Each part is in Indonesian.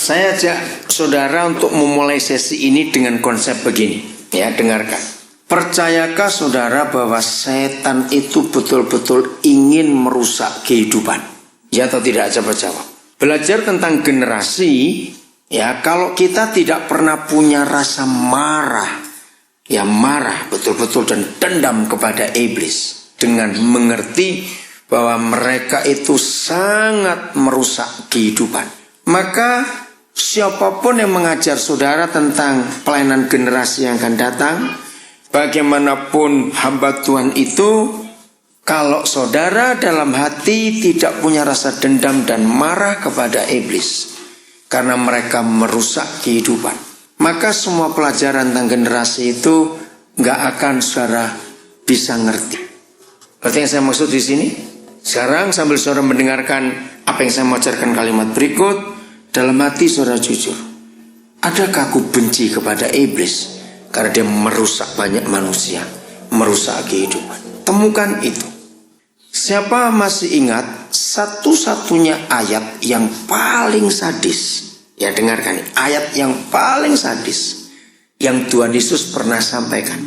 Saya ajak saudara untuk memulai sesi ini dengan konsep begini. Ya, dengarkan. Percayakah saudara bahwa setan itu betul-betul ingin merusak kehidupan? Ya atau tidak? Coba jawab. Belajar tentang generasi, ya, kalau kita tidak pernah punya rasa marah, ya marah betul-betul dan dendam kepada iblis, dengan mengerti bahwa mereka itu sangat merusak kehidupan, maka siapapun yang mengajar saudara tentang pelayanan generasi yang akan datang, bagaimanapun hamba Tuhan itu, kalau saudara dalam hati tidak punya rasa dendam dan marah kepada iblis karena mereka merusak kehidupan, maka semua pelajaran tentang generasi itu nggak akan saudara bisa ngerti. Berarti yang saya maksud di sini, sekarang sambil saudara mendengarkan apa yang saya mau ajarkan kalimat berikut, dalam hati saudara jujur, adakah aku benci kepada iblis karena dia merusak banyak manusia, merusak kehidupan? Temukan itu. Siapa masih ingat satu-satunya ayat yang paling sadis? Ya, dengarkan, ayat yang paling sadis yang Tuhan Yesus pernah sampaikan.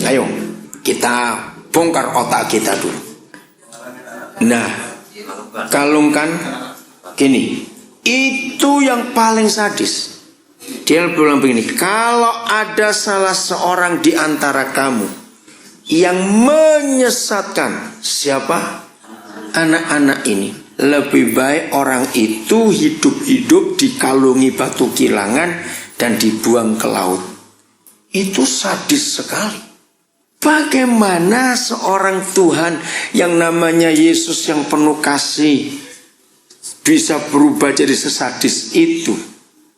Ayo kita bongkar otak kita dulu. Nah, kalungkan gini, itu yang paling sadis. Dia bilang begini, kalau ada salah seorang di antara kamu yang menyesatkan siapa? Anak-anak ini, lebih baik orang itu hidup-hidup dikalungi batu kilangan dan dibuang ke laut. Itu sadis sekali. Bagaimana seorang Tuhan yang namanya Yesus yang penuh kasih bisa berubah jadi sesadis itu?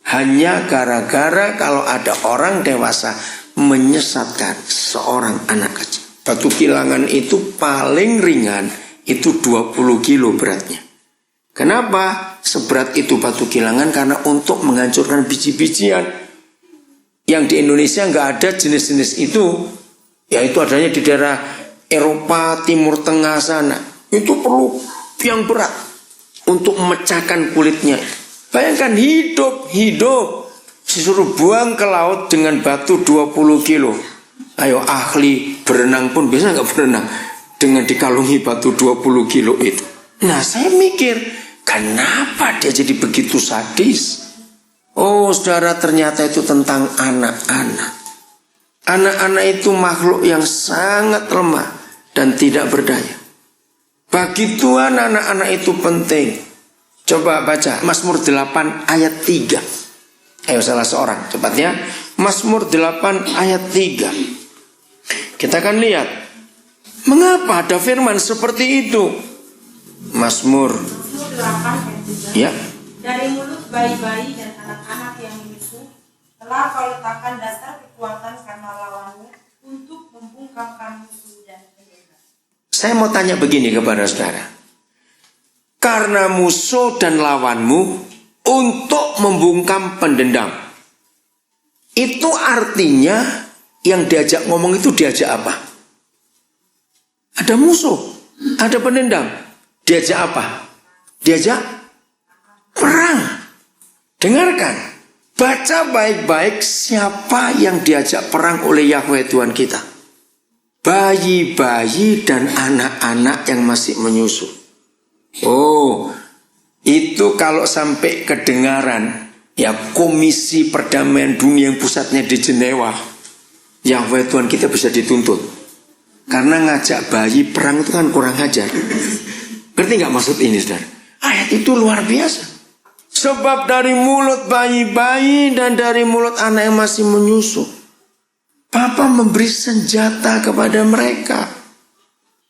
Hanya gara-gara kalau ada orang dewasa menyesatkan seorang anak kecil. Batu kilangan itu paling ringan, itu 20 kilo beratnya. Kenapa seberat itu batu kilangan? Karena untuk menghancurkan biji-bijian. Yang di Indonesia nggak ada jenis-jenis itu. Yaitu adanya di daerah Eropa, Timur Tengah sana. Itu perlu yang berat untuk memecahkan kulitnya. Bayangkan hidup disuruh buang ke laut dengan batu 20 kilo. Ayo, ahli berenang pun bisa nggak berenang dengan dikalungi batu 20 kilo itu. Nah, saya mikir, kenapa dia jadi begitu sadis? Oh, saudara, ternyata itu tentang anak-anak. Anak-anak itu makhluk yang sangat lemah dan tidak berdaya. Bagi Tuhan anak-anak itu penting. Coba baca Mazmur 8 ayat 3. Ayo salah seorang, cepatnya. Mazmur 8 ayat 3. Kita akan lihat mengapa ada firman seperti itu. Mazmur 8 ayat 3. Ya. Dari mulut bayi-bayi dan anak-anak yang menyusu telah kau letakkan dasar kekuatan karena lawanmu untuk membungkamkan musuh dan pendekar. Saya mau tanya begini kepada saudara. Karena musuh dan lawanmu untuk membungkam pendendam. Itu artinya yang diajak ngomong itu diajak apa? Ada musuh, ada pendendam. Diajak apa? Diajak perang. Dengarkan, baca baik-baik siapa yang diajak perang oleh Yahweh Tuhan kita. Bayi-bayi dan anak-anak yang masih menyusu. Oh, itu kalau sampai kedengaran, ya, Komisi Perdamaian Dunia yang pusatnya di Jenewa, Yahweh Tuhan kita bisa dituntut. Karena ngajak bayi perang itu kan kurang ajar. Ngerti gak maksud ini, saudara? Ayat itu luar biasa. Sebab dari mulut bayi-bayi dan dari mulut anak yang masih menyusu, Bapa memberi senjata kepada mereka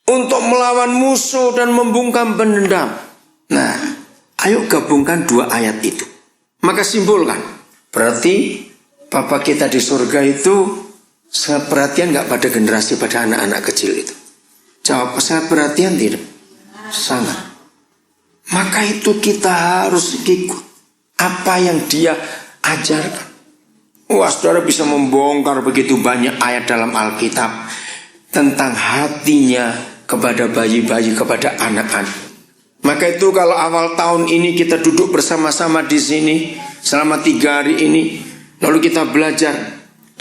untuk melawan musuh dan membungkam pendendam. Nah, ayo gabungkan dua ayat itu. Maka simpulkan. Berarti Bapa kita di surga itu sangat perhatian gak pada generasi, pada anak-anak kecil itu? Jawab, sangat perhatian tidak? Sangat. Maka itu kita harus ikut apa yang dia ajarkan. Wah, saudara bisa membongkar begitu banyak ayat dalam Alkitab tentang hatinya kepada bayi-bayi, kepada anak-anak. Maka itu kalau awal tahun ini kita duduk bersama-sama di sini, selama 3 hari ini. Lalu kita belajar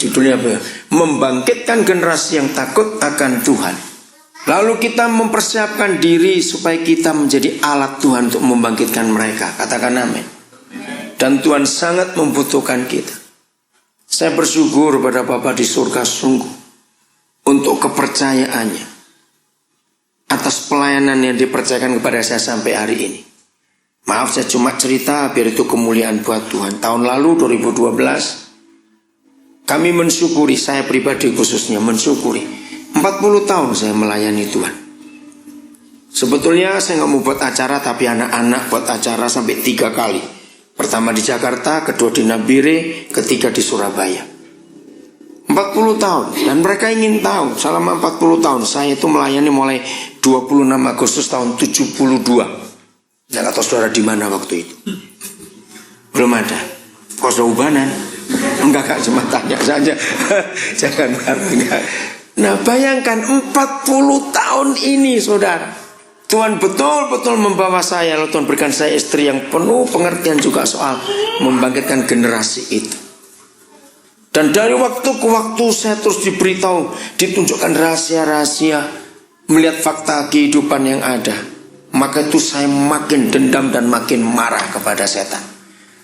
judulnya apa? Membangkitkan generasi yang takut akan Tuhan. Lalu kita mempersiapkan diri supaya kita menjadi alat Tuhan untuk membangkitkan mereka. Katakan amin. Dan Tuhan sangat membutuhkan kita. Saya bersyukur pada Bapa di surga sungguh untuk kepercayaannya atas pelayanan yang dipercayakan kepada saya sampai hari ini. Maaf, saya cuma cerita biar itu kemuliaan buat Tuhan. Tahun lalu 2012 kami mensyukuri, saya pribadi khususnya mensyukuri 40 tahun saya melayani Tuhan. Sebetulnya saya nggak mau buat acara, tapi anak-anak buat acara sampai 3 kali. Pertama di Jakarta, kedua di Nabire, ketiga di Surabaya. 40 tahun. Dan mereka ingin tahu, selama 40 tahun saya itu melayani mulai 26 Agustus tahun 72. Saya nggak tahu saudara di mana waktu itu. Belum ada. Kok sudah ubanan? Enggak, cuma tanya saja. Jangan marah. Nah, bayangkan 40 tahun ini saudara. Tuhan betul-betul membawa saya. Lalu Tuhan berikan saya istri yang penuh pengertian juga soal membangkitkan generasi itu. Dan dari waktu ke waktu saya terus diberitahu, ditunjukkan rahasia-rahasia, melihat fakta kehidupan yang ada. Maka itu saya makin dendam dan makin marah kepada setan.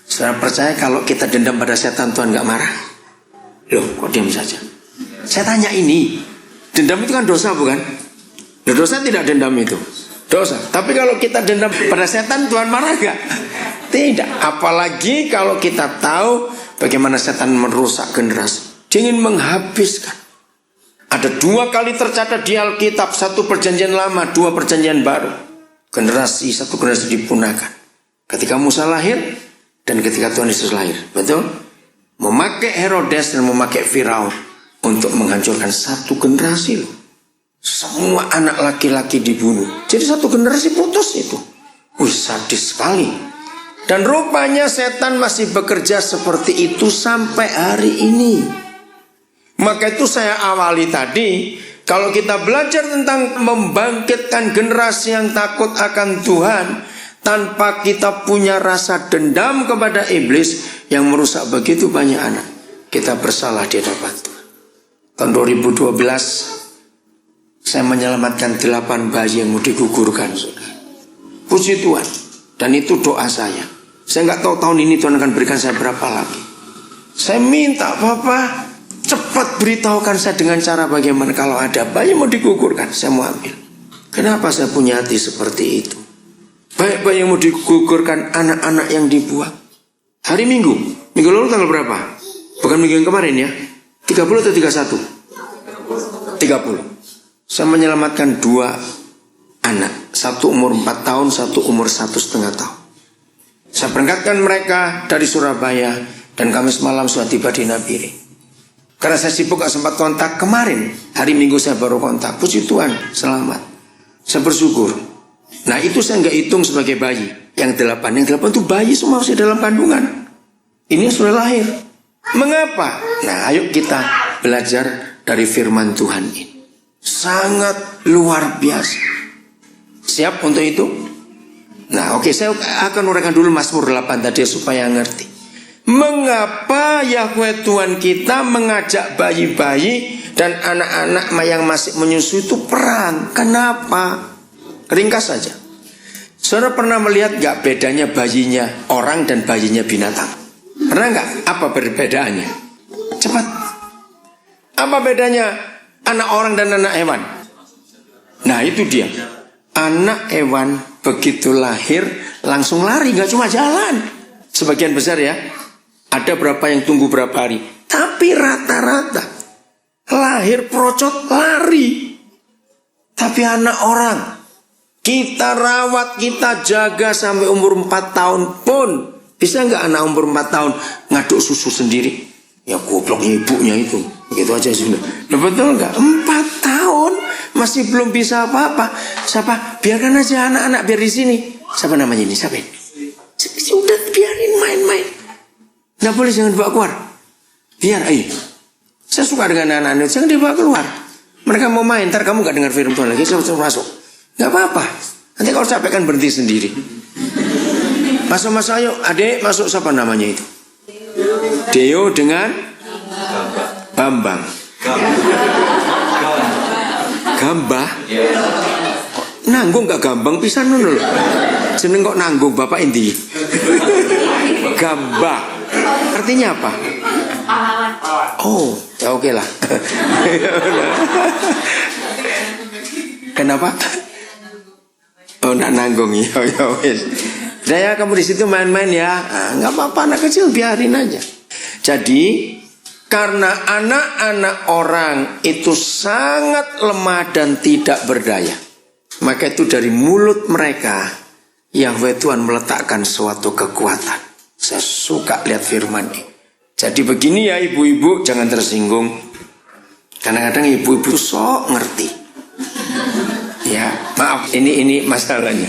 Saudara percaya kalau kita dendam pada setan, Tuhan gak marah? Loh, kok diam saja? Saya tanya ini, dendam itu kan dosa bukan? Loh, dosa tidak dendam itu. Dosa. Tapi kalau kita dendam pada setan, Tuhan marah gak? Tidak. Apalagi kalau kita tahu bagaimana setan merusak generasi. Dia ingin menghabiskan. Ada 2 kali tercatat di Alkitab. 1 perjanjian lama, 2 perjanjian baru. Satu generasi dipunahkan. Ketika Musa lahir dan ketika Tuhan Yesus lahir. Betul? Memakai Herodes dan memakai Firaun untuk menghancurkan 1 generasi loh. Semua anak laki-laki dibunuh. Jadi 1 generasi putus itu. Sadis sekali. Dan rupanya setan masih bekerja seperti itu sampai hari ini. Maka itu saya awali tadi, kalau kita belajar tentang membangkitkan generasi yang takut akan Tuhan, tanpa kita punya rasa dendam kepada iblis yang merusak begitu banyak anak, kita bersalah di hadapan Tuhan. Tahun 2012 saya menyelamatkan 8 bayi yang mau digugurkan, saudara. Puji Tuhan. Dan itu doa saya. Saya nggak tahu tahun ini Tuhan akan berikan saya berapa lagi. Saya minta Bapak cepat beritahukan saya dengan cara bagaimana kalau ada bayi mau digugurkan, saya mau ambil. Kenapa saya punya hati seperti itu? Bayi yang mau digugurkan, anak-anak yang dibuang. Hari Minggu lalu tanggal berapa? Bukan minggu yang kemarin ya. 30 atau 31? 30. Saya menyelamatkan 2 anak. 1 umur 4 tahun, 1 umur 1,5 tahun. Saya berangkatkan mereka dari Surabaya. Dan Kamis malam sudah tiba di Nabire. Karena saya sibuk gak sempat kontak kemarin. Hari Minggu saya baru kontak. Puji Tuhan, selamat. Saya bersyukur. Nah itu saya gak hitung sebagai bayi. Yang 8 itu bayi semua masih dalam kandungan. Ini sudah lahir. Mengapa? Nah ayo kita belajar dari firman Tuhan ini. Sangat luar biasa. Siap untuk itu? Nah oke, saya akan uraikan dulu Mazmur 8 tadi supaya ngerti. Mengapa Yahweh Tuhan kita mengajak bayi-bayi dan anak-anak yang masih menyusui itu perang? Kenapa? Ringkas saja. Saudara pernah melihat gak bedanya bayinya orang dan bayinya binatang? Pernah gak? Apa perbedaannya? Cepat. Apa bedanya anak orang dan anak hewan? Nah itu dia. Anak hewan begitu lahir langsung lari, gak cuma jalan. Sebagian besar ya. Ada berapa yang tunggu berapa hari. Tapi rata-rata lahir procot lari. Tapi anak orang kita rawat, kita jaga sampai umur 4 tahun pun. Bisa gak anak umur 4 tahun ngaduk susu sendiri? Ya gobloknya ibunya itu. Begitu aja sudah. Betul gak? 4 tahun masih belum bisa apa-apa. Siapa? Biarkan aja anak-anak biar di sini. Siapa namanya ini? Siapa ini? Sudah biarin main-main. Nggak boleh, jangan dibawa keluar. Biar, saya suka dengan anak-anak, jangan dibawa keluar. Mereka mau main, ntar kamu gak dengar firman Tuhan lagi, saya masuk. Gak apa-apa. Nanti kalau capek kan berhenti sendiri. Masuk ayo, adik masuk siapa namanya itu? Deo dengan Bambang. Gambah. Nanggung gak gambang pisan ngono lho. Jeneng kok nanggung bapak endi? Gambah. Artinya apa? Oh, ya oke lah. Kenapa? Oh, nak nanggung ya, ya wes. Daya kamu di situ main-main ya. Nggak apa-apa, anak kecil biarin aja. Jadi karena anak-anak orang itu sangat lemah dan tidak berdaya, maka itu dari mulut mereka Yahweh Tuhan meletakkan suatu kekuatan. Saya suka lihat firman ini. Jadi begini ya ibu-ibu, jangan tersinggung. Kadang-kadang ibu-ibu sok ngerti. Ya, maaf, ini masalahnya.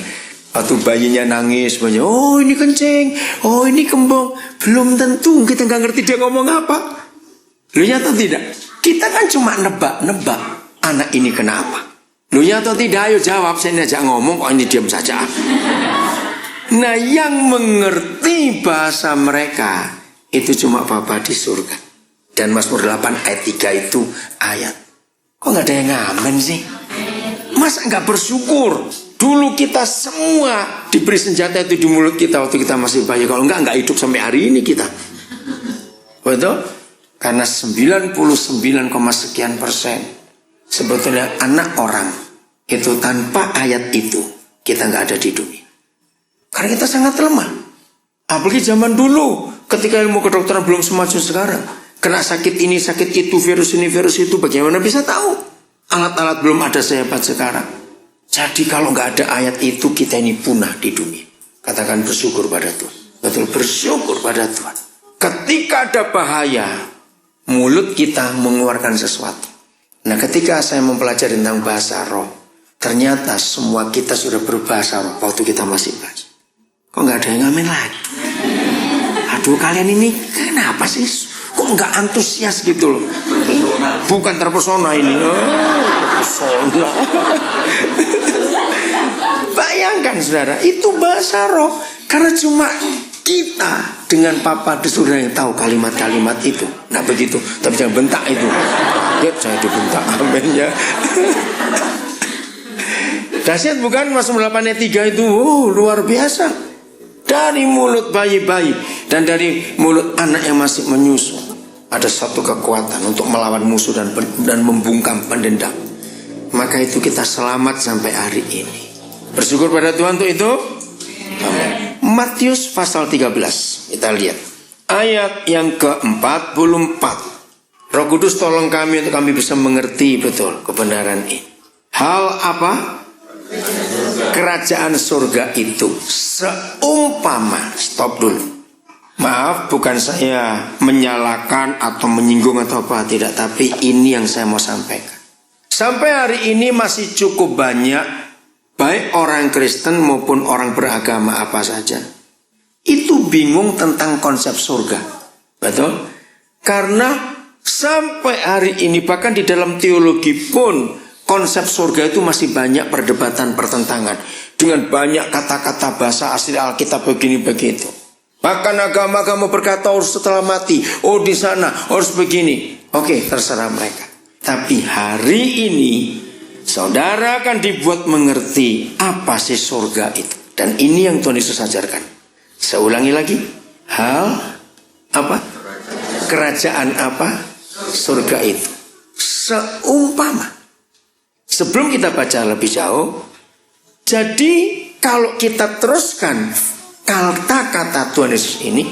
Waktu bayinya nangis, banyak, oh ini kencing, oh ini kembang. Belum tentu kita nggak ngerti dia ngomong apa. Lu ya atau tidak? Kita kan cuma nebak-nebak anak ini kenapa. Lu ya atau tidak? Ayo jawab, saya ajak ngomong kok ini diam saja. Nah, yang mengerti bahasa mereka itu cuma Bapa di surga. Dan Mazmur 8 ayat 3 itu ayat. Kok nggak ada yang ngamen sih? Masa nggak bersyukur? Dulu kita semua diberi senjata itu di mulut kita waktu kita masih bayi. Kalau nggak hidup sampai hari ini kita. Betul? Karena 99, sekian persen sebetulnya anak orang itu tanpa ayat itu kita nggak ada di dunia. Karena kita sangat lemah. Apalagi zaman dulu ketika ilmu kedokteran belum semaju sekarang. Kena sakit ini, sakit itu, virus ini, virus itu, bagaimana bisa tahu? Alat-alat belum ada sehebat sekarang. Jadi kalau nggak ada ayat itu kita ini punah di dunia. Katakan bersyukur pada Tuhan. Betul, bersyukur pada Tuhan. Ketika ada bahaya, mulut kita mengeluarkan sesuatu. Nah, ketika saya mempelajari tentang bahasa roh, ternyata semua kita sudah berbahasa roh waktu kita masih belajar. Kok nggak ada yang ngamen lagi? Aduh, kalian ini kenapa sih? Kok nggak antusias gitu loh? Bukan terpesona ini. Terpesona. Bayangkan saudara, itu bahasa roh. Karena cuma kita dengan Papa di surga yang tahu kalimat-kalimat itu. Nah begitu, tapi jangan bentak itu. Lihat saya dibentak, amin ya. Dahsyat bukan Mazmur 8 ayat 3 itu, luar biasa. Dari mulut bayi-bayi dan dari mulut anak yang masih menyusu ada satu kekuatan untuk melawan musuh dan membungkam pendendam. Maka itu kita selamat sampai hari ini. Bersyukur pada Tuhan untuk itu. Amin. Matius pasal 13. Kita lihat ayat yang ke-44. Roh Kudus tolong kami untuk kami bisa mengerti betul kebenaran ini. Hal apa? Kerajaan surga itu seumpama. Stop dulu. Maaf, bukan saya menyalahkan atau menyinggung atau apa, tidak. Tapi ini yang saya mau sampaikan. Sampai hari ini masih cukup banyak, baik orang Kristen maupun orang beragama apa saja, itu bingung tentang konsep surga. Betul? Karena sampai hari ini bahkan di dalam teologi pun konsep surga itu masih banyak perdebatan, pertentangan. Dengan banyak kata-kata bahasa asli Alkitab begini begitu. Bahkan agama-agama berkata harus setelah mati, oh di sana harus begini. Oke, terserah mereka. Tapi hari ini saudara akan dibuat mengerti apa sih surga itu. Dan ini yang Tuhan Yesus ajarkan. Saya ulangi lagi. Hal apa? Kerajaan apa? Surga itu seumpama. Sebelum kita baca lebih jauh, jadi kalau kita teruskan kata-kata Tuhan Yesus ini,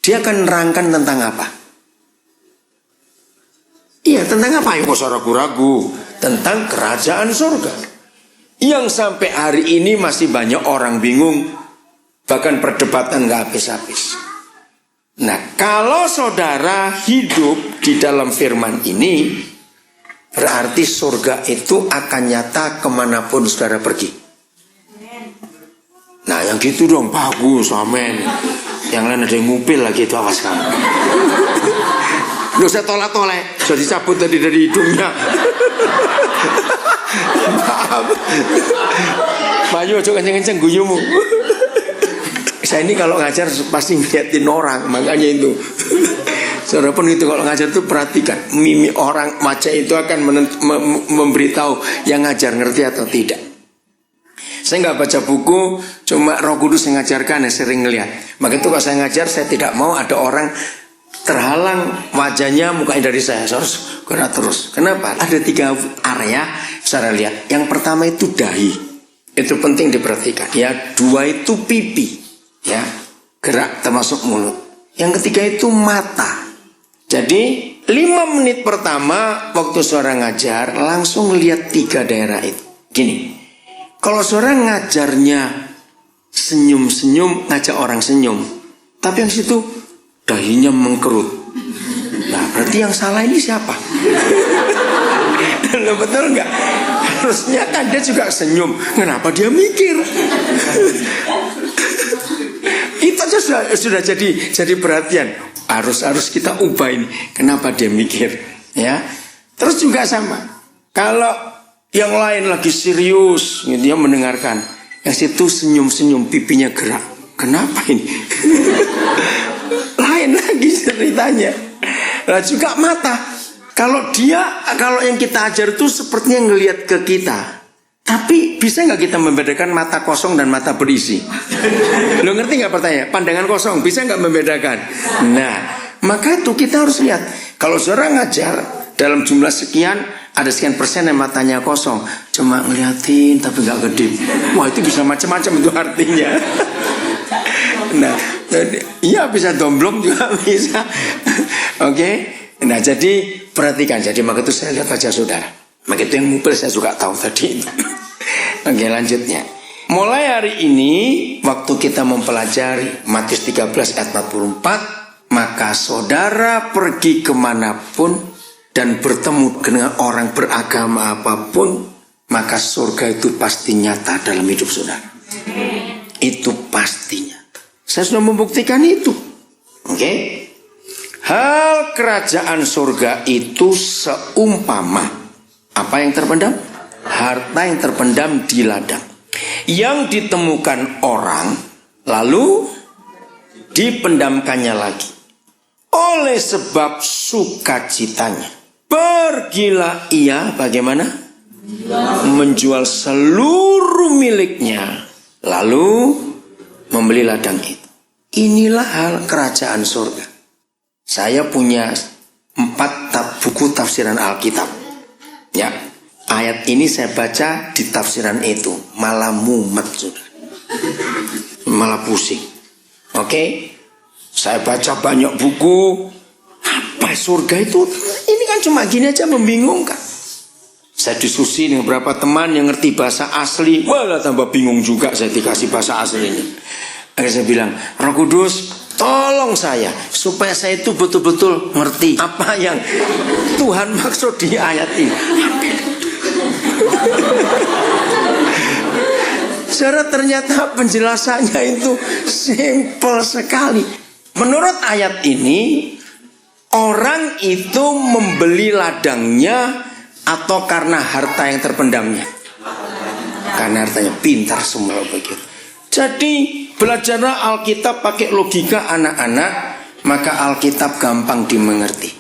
dia akan nerangkan tentang apa? Iya, tentang apa? Yang kok ragu-ragu? Tentang kerajaan surga. Yang sampai hari ini masih banyak orang bingung. Bahkan perdebatan gak habis-habis. Nah, kalau saudara hidup di dalam firman ini, berarti surga itu akan nyata kemanapun saudara pergi. Nah, yang gitu dong, bagus, amin. Yang lain ada yang ngupil lagi, itu awas kamu. Lu saya tolak-tolak, sudah dicabut tadi dari hidungnya. Maaf. Maju aja kenceng-kenceng guyumu. Saya ini kalau ngajar pasti ngeliatin orang, makanya itu. Saudara pun itu kalau ngajar itu perhatikan mimi orang, wajah itu akan memberitahu yang ngajar ngerti atau tidak. Saya nggak baca buku, cuma Roh Kudus yang ngajarkan, ya sering ngeliat. Maka itu kalau saya ngajar, saya tidak mau ada orang terhalang wajahnya, mukanya dari saya harus gerak terus. Kenapa? Ada 3 area saudara lihat. Yang pertama itu dahi, itu penting diperhatikan. Ya, 2 itu pipi, ya gerak termasuk mulut. Yang ketiga itu mata. Jadi 5 menit pertama waktu saudara ngajar langsung lihat 3 daerah itu. Gini, kalau saudara ngajarnya senyum-senyum, ngajak orang senyum, tapi yang situ dahinya mengkerut, nah berarti yang salah ini siapa? Betul nggak? Harusnya kan dia juga senyum. Kenapa dia mikir? Itu aja sudah jadi perhatian. Harus kita ubah ini. Kenapa dia mikir? Ya. Terus juga sama. Kalau yang lain lagi serius, dia mendengarkan. Yang situ senyum-senyum, pipinya gerak. Kenapa ini? Lain lagi ceritanya. Nah, juga mata. Kalau yang kita ajar itu sepertinya ngelihat ke kita. Tapi bisa nggak kita membedakan mata kosong dan mata berisi? Lo ngerti nggak pertanyaan? Pandangan kosong bisa nggak membedakan? Nah, maka itu kita harus lihat. Kalau seorang ngajar dalam jumlah sekian, ada sekian persen yang matanya kosong, cuma ngeliatin tapi nggak kedip. Wah, itu bisa macam-macam itu artinya. Nah, iya bisa domblom juga bisa. Oke. Nah, jadi perhatikan. Jadi maka itu saya lihat aja saudara. Maka itu yang mungkin saya juga tahu tadi. Oke, lanjutnya. Mulai hari ini waktu kita mempelajari Matius 13 ayat 44, maka saudara pergi kemanapun dan bertemu dengan orang beragama apapun, maka surga itu pasti nyata dalam hidup saudara. Itu pasti nyata. Saya sudah membuktikan itu. Oke. Hal kerajaan surga itu seumpama apa yang terpendam? Harta yang terpendam di ladang, yang ditemukan orang lalu dipendamkannya lagi. Oleh sebab sukacitanya, pergilah ia bagaimana? Menjual seluruh miliknya, lalu membeli ladang itu. Inilah hal kerajaan surga. Saya punya 4 buku tafsiran Alkitab. Ya, ayat ini saya baca di tafsiran itu malah mumet sudah, malah pusing. Oke, saya baca banyak buku. Apa surga itu? Ini kan cuma gini aja membingungkan. Saya diskusi dengan beberapa teman yang ngerti bahasa asli. Walah tambah bingung juga saya dikasih bahasa aslinya. Akhirnya saya bilang, Roh Kudus, tolong saya supaya saya itu betul-betul ngerti apa yang Tuhan maksud di ayat ini. Saudara, ternyata penjelasannya itu simpel sekali. Menurut ayat ini, orang itu membeli ladangnya atau karena harta yang terpendamnya? Karena hartanya, pintar semua begitu. Jadi belajarlah Alkitab pakai logika anak-anak, maka Alkitab gampang dimengerti.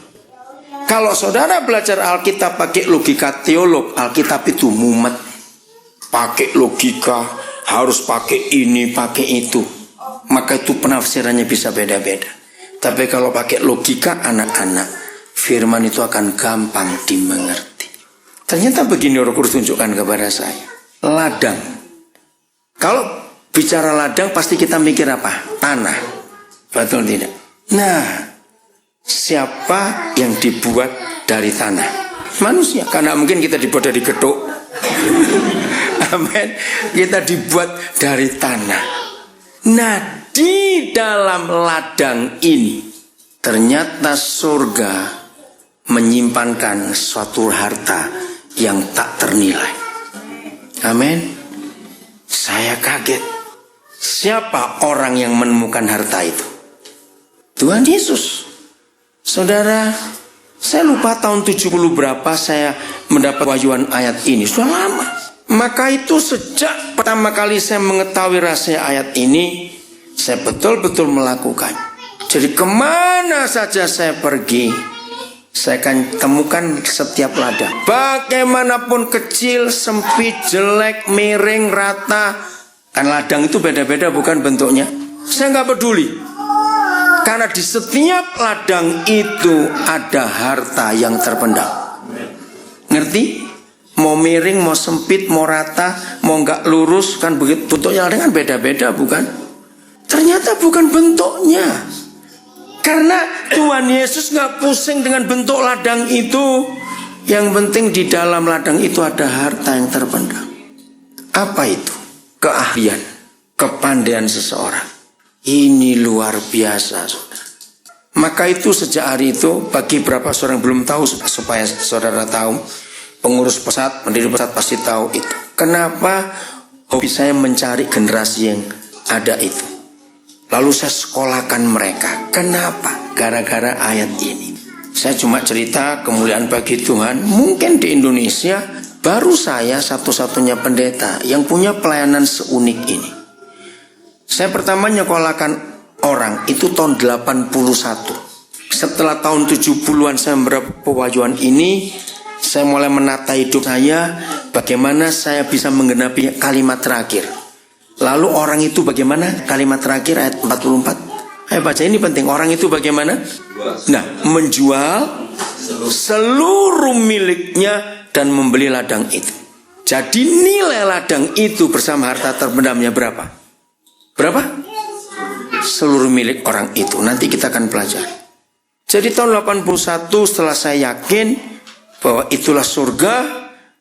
Kalau saudara belajar Alkitab pakai logika teolog, Alkitab itu mumet. Pakai logika, harus pakai ini, pakai itu. Maka itu penafsirannya bisa beda-beda. Tapi kalau pakai logika anak-anak, firman itu akan gampang dimengerti. Ternyata begini Roh Kudus tunjukkan kepada saya. Ladang. Kalau bicara ladang pasti kita mikir apa? Tanah. Betul tidak? Nah, siapa yang dibuat dari tanah? Manusia. Karena mungkin kita dibuat dari gedung. Amin. Kita dibuat dari tanah. Nah, di dalam ladang ini ternyata surga menyimpankan suatu harta yang tak ternilai. Amin. Saya kaget. Siapa orang yang menemukan harta itu? Tuhan Yesus. Saudara, saya lupa tahun 70 berapa saya mendapat wahyuan ayat ini. Sudah lama. Maka itu sejak pertama kali saya mengetahui rahasia ayat ini, Saya betul-betul melakukan. Jadi kemana saja saya pergi, saya akan temukan setiap ladang. Bagaimanapun kecil, sempit, jelek, miring, rata. Kan ladang itu beda-beda bukan bentuknya. Saya nggak peduli. Karena di setiap ladang itu ada harta yang terpendam. Ngerti? Mau miring, mau sempit, mau rata, mau nggak lurus, kan begitu. Bentuknya ladang kan beda-beda bukan? Ternyata bukan bentuknya. Karena Tuhan Yesus nggak pusing dengan bentuk ladang itu. Yang penting di dalam ladang itu ada harta yang terpendam. Apa itu? Keahlian, kepandaian seseorang. Ini luar biasa, saudara. Maka itu sejak hari itu, bagi berapa seorang belum tahu, supaya saudara tahu, pengurus pesat, pendiri pesat pasti tahu itu. Kenapa hobi saya mencari generasi yang ada itu. Lalu saya sekolahkan mereka. Kenapa? Gara-gara ayat ini. Saya cuma cerita kemuliaan bagi Tuhan. Mungkin di Indonesia baru saya satu-satunya pendeta yang punya pelayanan seunik ini. Saya pertama nyekolahkan orang itu tahun 81. Setelah tahun 70-an saya berpewajuan ini, saya mulai menata hidup saya. Bagaimana saya bisa menggenapi kalimat terakhir. Lalu orang itu bagaimana? Kalimat terakhir ayat 44. Ayo baca, ini penting. Orang itu bagaimana? Nah, menjual seluruh miliknya dan membeli ladang itu. Jadi nilai ladang itu bersama harta terpendamnya berapa? Berapa? Seluruh milik orang itu. Nanti kita akan pelajari. Jadi tahun 81 setelah saya yakin bahwa itulah surga,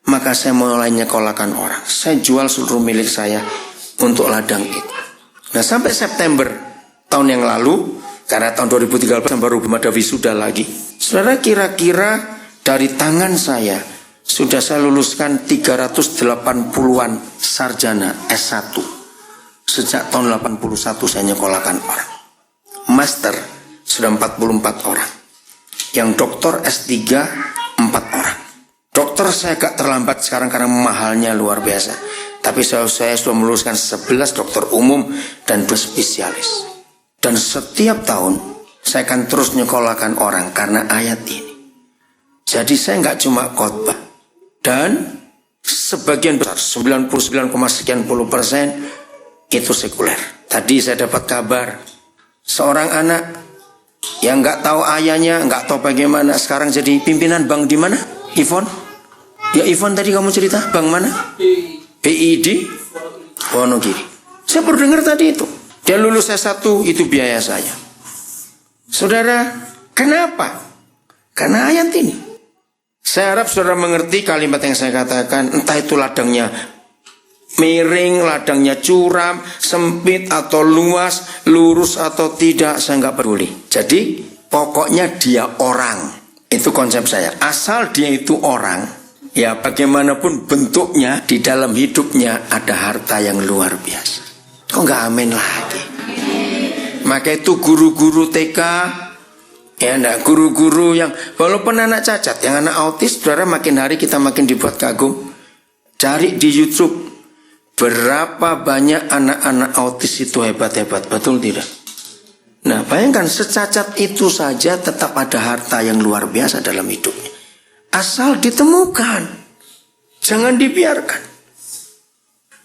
maka saya mulai nyekolahkan orang. Saya jual seluruh milik saya untuk ladang itu. Nah, sampai September tahun yang lalu, karena tahun 2013 baru ada wisuda lagi. Saudara, kira-kira dari tangan saya sudah saya luluskan 380-an sarjana S1. Sejak tahun 81 saya nyekolahkan orang. Master sudah 44 orang. Yang doktor S3 4 orang. Dokter saya agak terlambat sekarang karena mahalnya luar biasa. Tapi saya sudah meluluskan 11 dokter umum dan 2 spesialis. Dan setiap tahun saya akan terus nyekolahkan orang karena ayat ini. Jadi saya nggak cuma khotbah. Dan sebagian besar 99,sekian % itu sekuler. Tadi saya dapat kabar seorang anak yang nggak tahu ayahnya, nggak tahu bagaimana, sekarang jadi pimpinan bank di mana? Ivon? Ya Ivon tadi kamu cerita bank mana? BI di Wonogiri. Saya baru dengar tadi itu. Dia lulus S1 itu biaya saya. Saudara, kenapa? Karena ayat ini. Saya harap saudara mengerti kalimat yang saya katakan. Entah itu ladangnya miring, ladangnya curam, sempit atau luas, lurus atau tidak, saya nggak peduli. Jadi pokoknya dia orang. Itu konsep saya. Asal dia itu orang, ya bagaimanapun bentuknya, di dalam hidupnya ada harta yang luar biasa. Kok nggak amin lagi? Maka itu guru-guru TK, ya enggak, guru-guru yang walaupun anak cacat, yang anak autis, saudara, makin hari kita makin dibuat kagum. Cari di YouTube berapa banyak anak-anak autis itu hebat-hebat, betul tidak? Nah, bayangkan secacat itu saja tetap ada harta yang luar biasa dalam hidupnya. Asal ditemukan, jangan dibiarkan.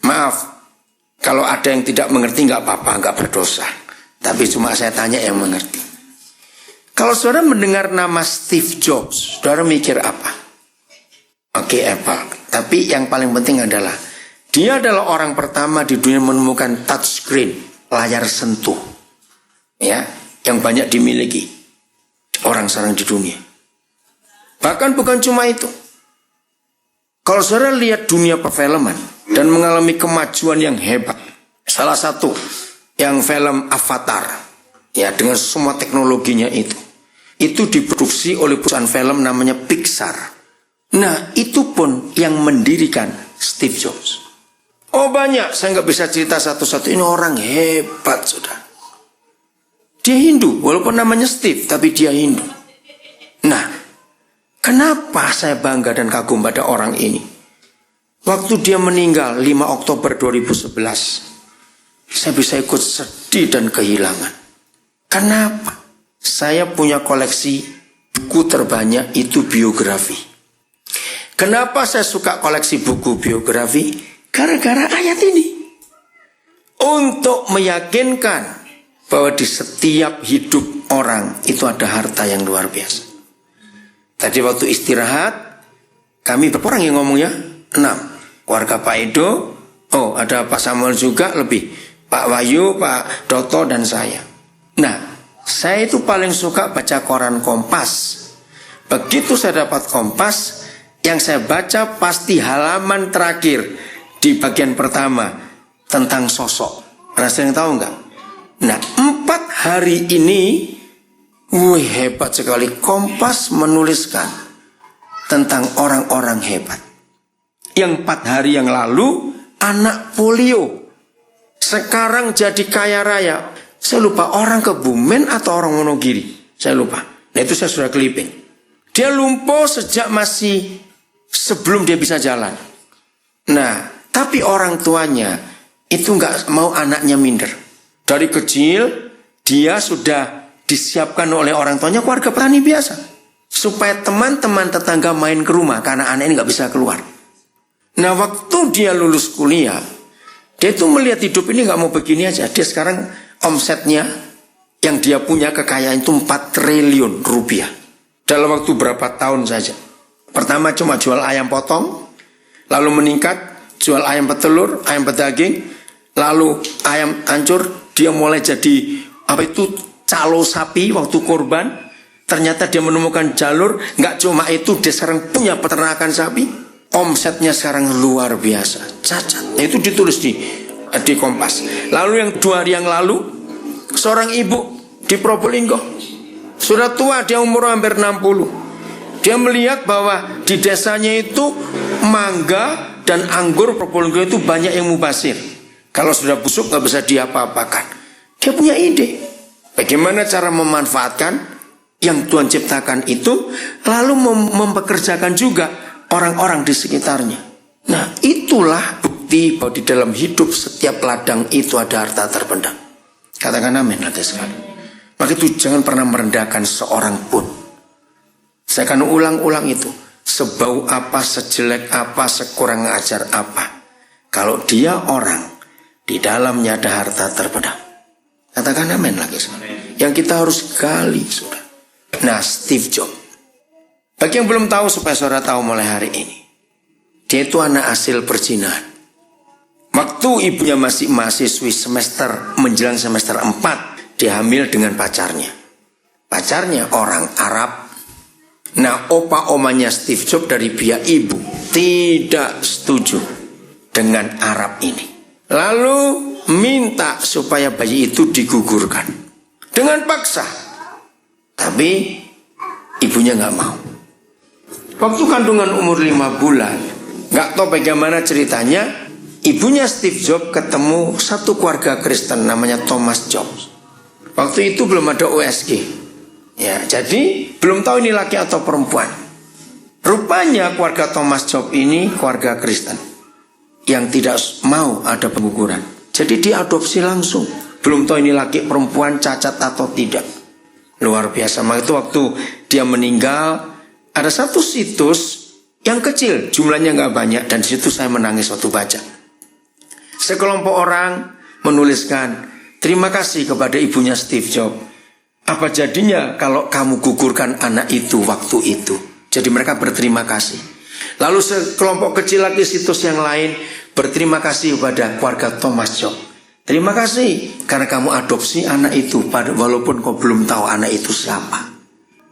Maaf, kalau ada yang tidak mengerti nggak apa-apa, nggak berdosa. Tapi cuma saya tanya yang mengerti. Kalau saudara mendengar nama Steve Jobs, saudara mikir apa? Oke, Apple. Tapi yang paling penting adalah dia adalah orang pertama di dunia menemukan touchscreen, layar sentuh, ya, yang banyak dimiliki orang sekarang di dunia. Bahkan bukan cuma itu. Kalau saudara lihat dunia perfilman dan mengalami kemajuan yang hebat, salah satu yang film Avatar, ya, dengan semua teknologinya itu diproduksi oleh perusahaan film namanya Pixar. Nah, itu pun yang mendirikan Steve Jobs. Oh banyak, saya nggak bisa cerita satu-satu. Ini orang hebat, saudara. Dia Hindu, walaupun namanya Steve, tapi dia Hindu. Nah, kenapa saya bangga dan kagum pada orang ini? Waktu dia meninggal 5 Oktober 2011, saya bisa ikut sedih dan kehilangan. Kenapa? Saya punya koleksi buku terbanyak itu biografi. Kenapa saya suka koleksi buku biografi? Gara-gara ayat ini. Untuk meyakinkan bahwa di setiap hidup orang itu ada harta yang luar biasa. Tadi waktu istirahat, kami berapa orang yang ngomongnya? 6. Keluarga Pak Edo, ada Pak Samuel juga lebih. Pak Wahyu, Pak Doto, dan saya. Nah, saya itu paling suka baca koran Kompas. Begitu saya dapat Kompas, yang saya baca pasti halaman terakhir di bagian pertama tentang sosok. Ada yang tahu nggak? Nah, 4 hari ini, hebat sekali. Kompas menuliskan tentang orang-orang hebat. Yang 4 hari yang lalu, anak polio. Sekarang jadi kaya raya. Saya lupa orang Kebumen atau orang Wonogiri. Saya lupa. Nah, itu saya sudah clipping. Dia lumpuh sejak masih sebelum dia bisa jalan. Nah, tapi orang tuanya itu nggak mau anaknya minder. Dari kecil dia sudah disiapkan oleh orang tuanya keluarga petani biasa, supaya teman-teman tetangga main ke rumah karena anak ini nggak bisa keluar. Nah, waktu dia lulus kuliah, dia itu melihat hidup ini nggak mau begini aja. Dia sekarang omsetnya yang dia punya kekayaan itu 4 triliun rupiah dalam waktu berapa tahun saja. Pertama cuma jual ayam potong, lalu meningkat jual ayam petelur, ayam pedaging, lalu ayam hancur, dia mulai jadi calo sapi waktu korban. Ternyata dia menemukan jalur, nggak cuma itu, dia sekarang punya peternakan sapi, omsetnya sekarang luar biasa, cacat. Nah, itu ditulis di Kompas. Lalu yang 2 hari yang lalu, seorang ibu di Probolinggo, sudah tua, dia umur hampir 60. Dia melihat bahwa di desanya itu mangga dan anggur Probolinggo itu banyak yang mubazir. Kalau sudah busuk nggak bisa diapa-apakan. Dia punya ide bagaimana cara memanfaatkan yang Tuhan ciptakan itu, lalu mempekerjakan juga orang-orang di sekitarnya. Nah, itulah bukti bahwa di dalam hidup setiap ladang itu ada harta terpendam. Katakan amin lagi sekali. Maka itu jangan pernah merendahkan seorang pun. Saya akan ulang-ulang itu. Sebau apa, sejelek apa, sekurang ajar apa, kalau dia orang, di dalamnya ada harta terpendam. Katakan amin lagi sekali. Yang kita harus gali, saudara. Nah, Steve Jobs. Bagi yang belum tahu, supaya saudara tahu mulai hari ini, dia itu anak hasil perzinahan. Waktu ibunya masih mahasiswi menjelang semester 4, dia hamil dengan pacarnya. Pacarnya orang Arab. Nah, opa-omanya Steve Jobs dari pihak ibu tidak setuju dengan Arab ini. Lalu minta supaya bayi itu digugurkan dengan paksa. Tapi ibunya nggak mau. Waktu kandungan umur 5 bulan, nggak tahu bagaimana ceritanya, ibunya Steve Jobs ketemu satu keluarga Kristen namanya Thomas Jobs. Waktu itu belum ada USG. Ya, jadi belum tahu ini laki atau perempuan. Rupanya keluarga Thomas Jobs ini keluarga Kristen yang tidak mau ada pengguguran. Jadi diadopsi langsung. Belum tahu ini laki perempuan, cacat atau tidak. Luar biasa. Maka itu waktu dia meninggal, ada satu situs yang kecil, jumlahnya nggak banyak, dan di situ saya menangis waktu baca. Sekelompok orang menuliskan, terima kasih kepada ibunya Steve Jobs. Apa jadinya kalau kamu gugurkan anak itu waktu itu? Jadi mereka berterima kasih. Lalu sekelompok kecil lagi situs yang lain berterima kasih kepada keluarga Thomas Jobs. Terima kasih karena kamu adopsi anak itu, walaupun kau belum tahu anak itu siapa.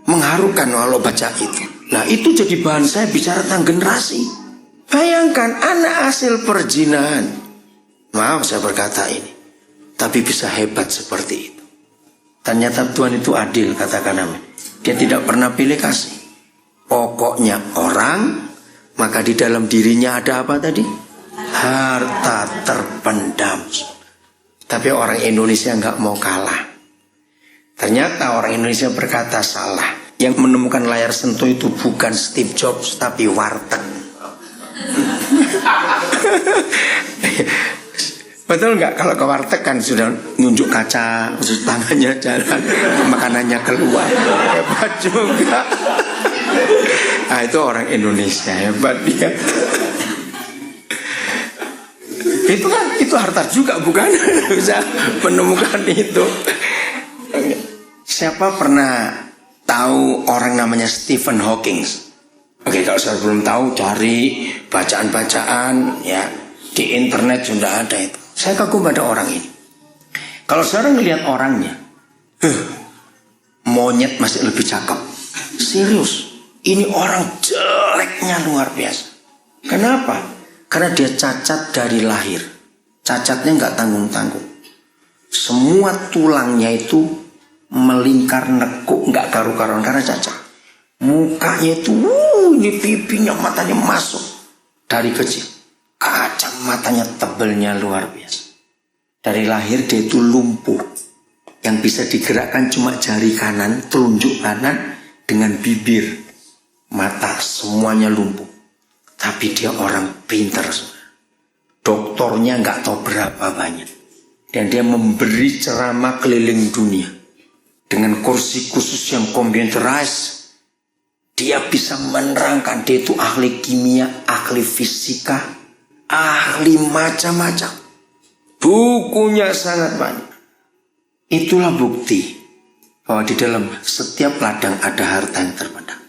Mengharukan kalau baca itu. Nah, itu jadi bahan saya bicara tentang generasi. Bayangkan anak hasil perzinahan. Maaf saya berkata ini, tapi bisa hebat seperti itu. Ternyata Tuhan itu adil, katakan amin. Dia tidak pernah pilih kasih. Pokoknya orang, maka di dalam dirinya ada apa tadi? Harta terpendam. Tapi orang Indonesia nggak mau kalah. Ternyata orang Indonesia berkata salah. Yang menemukan layar sentuh itu bukan Steve Jobs, tapi warteg. Betul nggak? Kalau ke warteg kan sudah nunjuk kaca, terus tangannya jalan, makanannya keluar. Hebat juga. Nah, itu orang Indonesia, hebat dia. Itu harta juga bukan? Bisa menemukan itu. Siapa pernah tahu orang namanya Stephen Hawking? Oke, kalau saya belum tahu, cari bacaan-bacaan ya di internet sudah ada itu. Saya kagum pada orang ini. Kalau sekarang ngelihat orangnya, monyet masih lebih cakep. Serius, ini orang jeleknya luar biasa. Kenapa? Karena dia cacat dari lahir. Cacatnya nggak tanggung-tanggung. Semua tulangnya itu melingkar, nekuk, nggak karu-karuan karena cacat. Mukanya itu, ini pipinya, matanya masuk dari kecil. Kacamatanya tebelnya luar biasa. Dari lahir dia itu lumpuh. Yang bisa digerakkan cuma jari kanan, telunjuk kanan dengan bibir. Mata semuanya lumpuh. Tapi dia orang pintar. Doktornya nggak tahu berapa banyak. Dan dia memberi ceramah keliling dunia. Dengan kursi khusus yang computerized. Dia bisa menerangkan. Dia itu ahli kimia, ahli fisika, ahli macam-macam. Bukunya sangat banyak. Itulah bukti bahwa di dalam setiap ladang ada harta yang terpendam.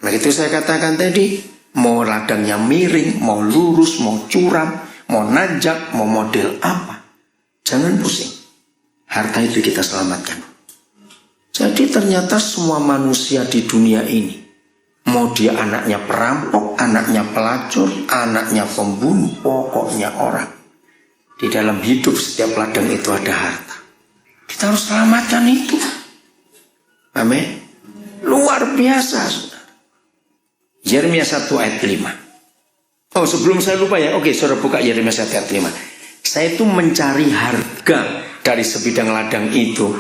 Nah, itu saya katakan tadi, mau ladangnya miring, mau lurus, mau curam, mau nanjak, mau model apa, jangan pusing. Harta itu kita selamatkan. Jadi ternyata semua manusia di dunia ini, mau dia anaknya perampok, anaknya pelacur, anaknya pembunuh, pokoknya orang. Di dalam hidup setiap ladang itu ada harta. Kita harus selamatkan itu. Amin. Luar biasa, saudara. Yeremia 1 ayat 5. Oh, sebelum saya lupa ya. Oke, saudara buka Yeremia 1 ayat 5. Saya itu mencari harga dari sebidang ladang itu.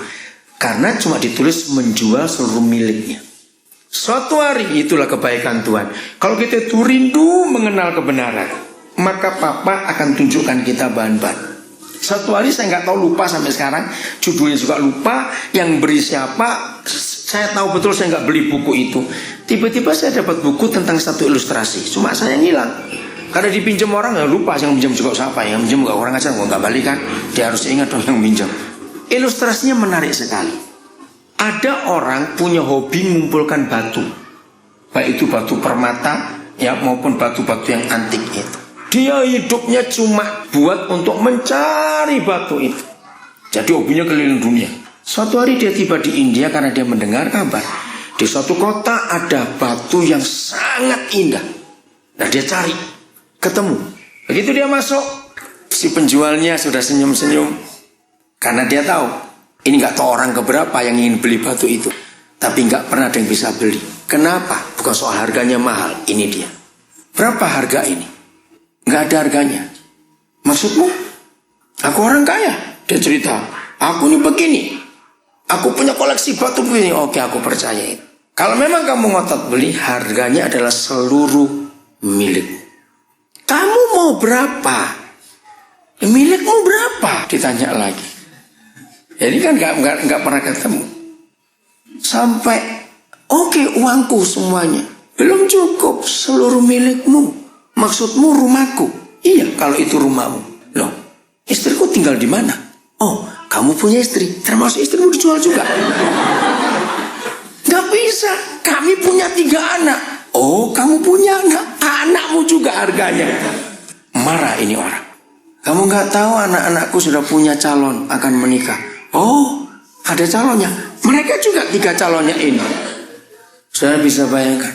Karena cuma ditulis menjual seluruh miliknya. Suatu hari, itulah kebaikan Tuhan. Kalau kita itu rindu mengenal kebenaran, maka Papa akan tunjukkan kita bahan-bahan. Suatu hari saya nggak tahu, lupa sampai sekarang, judulnya juga lupa, yang beri siapa, saya tahu betul saya nggak beli buku itu. Tiba-tiba saya dapat buku tentang satu ilustrasi, cuma saya ngilang. Karena dipinjam orang, nggak lupa, yang pinjam juga siapa, yang pinjam nggak orang aja, nggak balik kan, dia harus ingat dong yang pinjam. Ilustrasinya menarik sekali. Ada orang punya hobi mengumpulkan batu, baik itu batu permata ya maupun batu-batu yang antik itu. Dia hidupnya cuma buat untuk mencari batu itu. Jadi hobinya keliling dunia. Suatu hari dia tiba di India karena dia mendengar kabar di suatu kota ada batu yang sangat indah. Nah, dia cari, ketemu. Begitu dia masuk, si penjualnya sudah senyum-senyum. Karena dia tahu, ini gak tahu orang keberapa yang ingin beli batu itu. Tapi gak pernah ada yang bisa beli. Kenapa? Bukan soal harganya mahal. Ini dia. Berapa harga ini? Gak ada harganya. Maksudmu? Aku orang kaya. Dia cerita, aku ini begini. Aku punya koleksi batu begini. Oke, aku percaya itu. Kalau memang kamu ngotot beli, harganya adalah seluruh milik. Kamu mau berapa? Milikmu berapa? Ditanya lagi. Jadi kan nggak pernah ketemu. Sampai oke, uangku semuanya. Belum cukup, seluruh milikmu. Maksudmu rumahku? Iya, kalau itu rumahmu. Loh, istriku tinggal di mana? Oh, kamu punya istri, termasuk istrimu dijual juga. Nggak bisa, kami punya 3 anak. Oh, kamu punya anak, anakmu juga harganya. Marah ini orang. Kamu nggak tahu anak-anakku sudah punya calon akan menikah. Oh, ada calonnya. Mereka juga 3 calonnya ini. Saudara bisa bayangkan.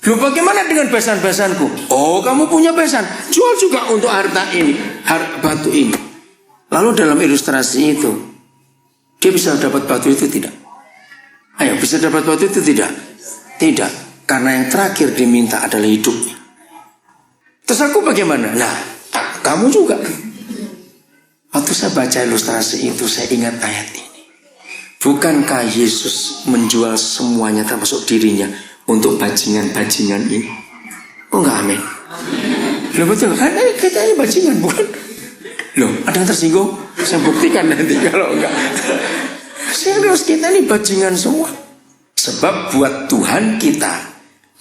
Loh, bagaimana dengan besan-besanku? Oh, kamu punya besan. Jual juga untuk harta ini, batu ini. Lalu dalam ilustrasi itu, dia bisa dapat batu itu tidak? Ayo, bisa dapat batu itu tidak? Tidak. Karena yang terakhir diminta adalah hidupnya. Terus aku bagaimana? Nah, kamu juga. Waktu saya baca ilustrasi itu, saya ingat ayat ini. Bukankah Yesus menjual semuanya termasuk dirinya untuk bajingan-bajingan ini? Oh enggak, amin. Loh betul, kan katanya bajingan bukan? Loh, ada yang tersinggung? Saya buktikan nanti kalau enggak. Serius, kita ini bajingan semua. Sebab buat Tuhan kita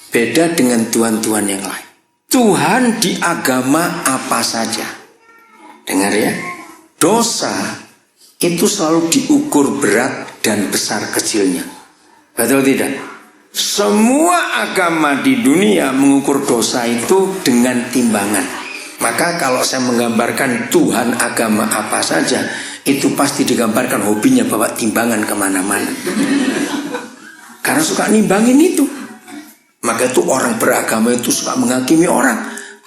beda dengan Tuhan-Tuhan yang lain. Tuhan di agama apa saja. Dengar ya. Dosa itu selalu diukur berat dan besar kecilnya. Betul tidak? Semua agama di dunia mengukur dosa itu dengan timbangan. Maka kalau saya menggambarkan Tuhan agama apa saja, itu pasti digambarkan hobinya bawa timbangan kemana-mana. Karena suka nimbangin itu. Maka itu orang beragama itu suka menghakimi orang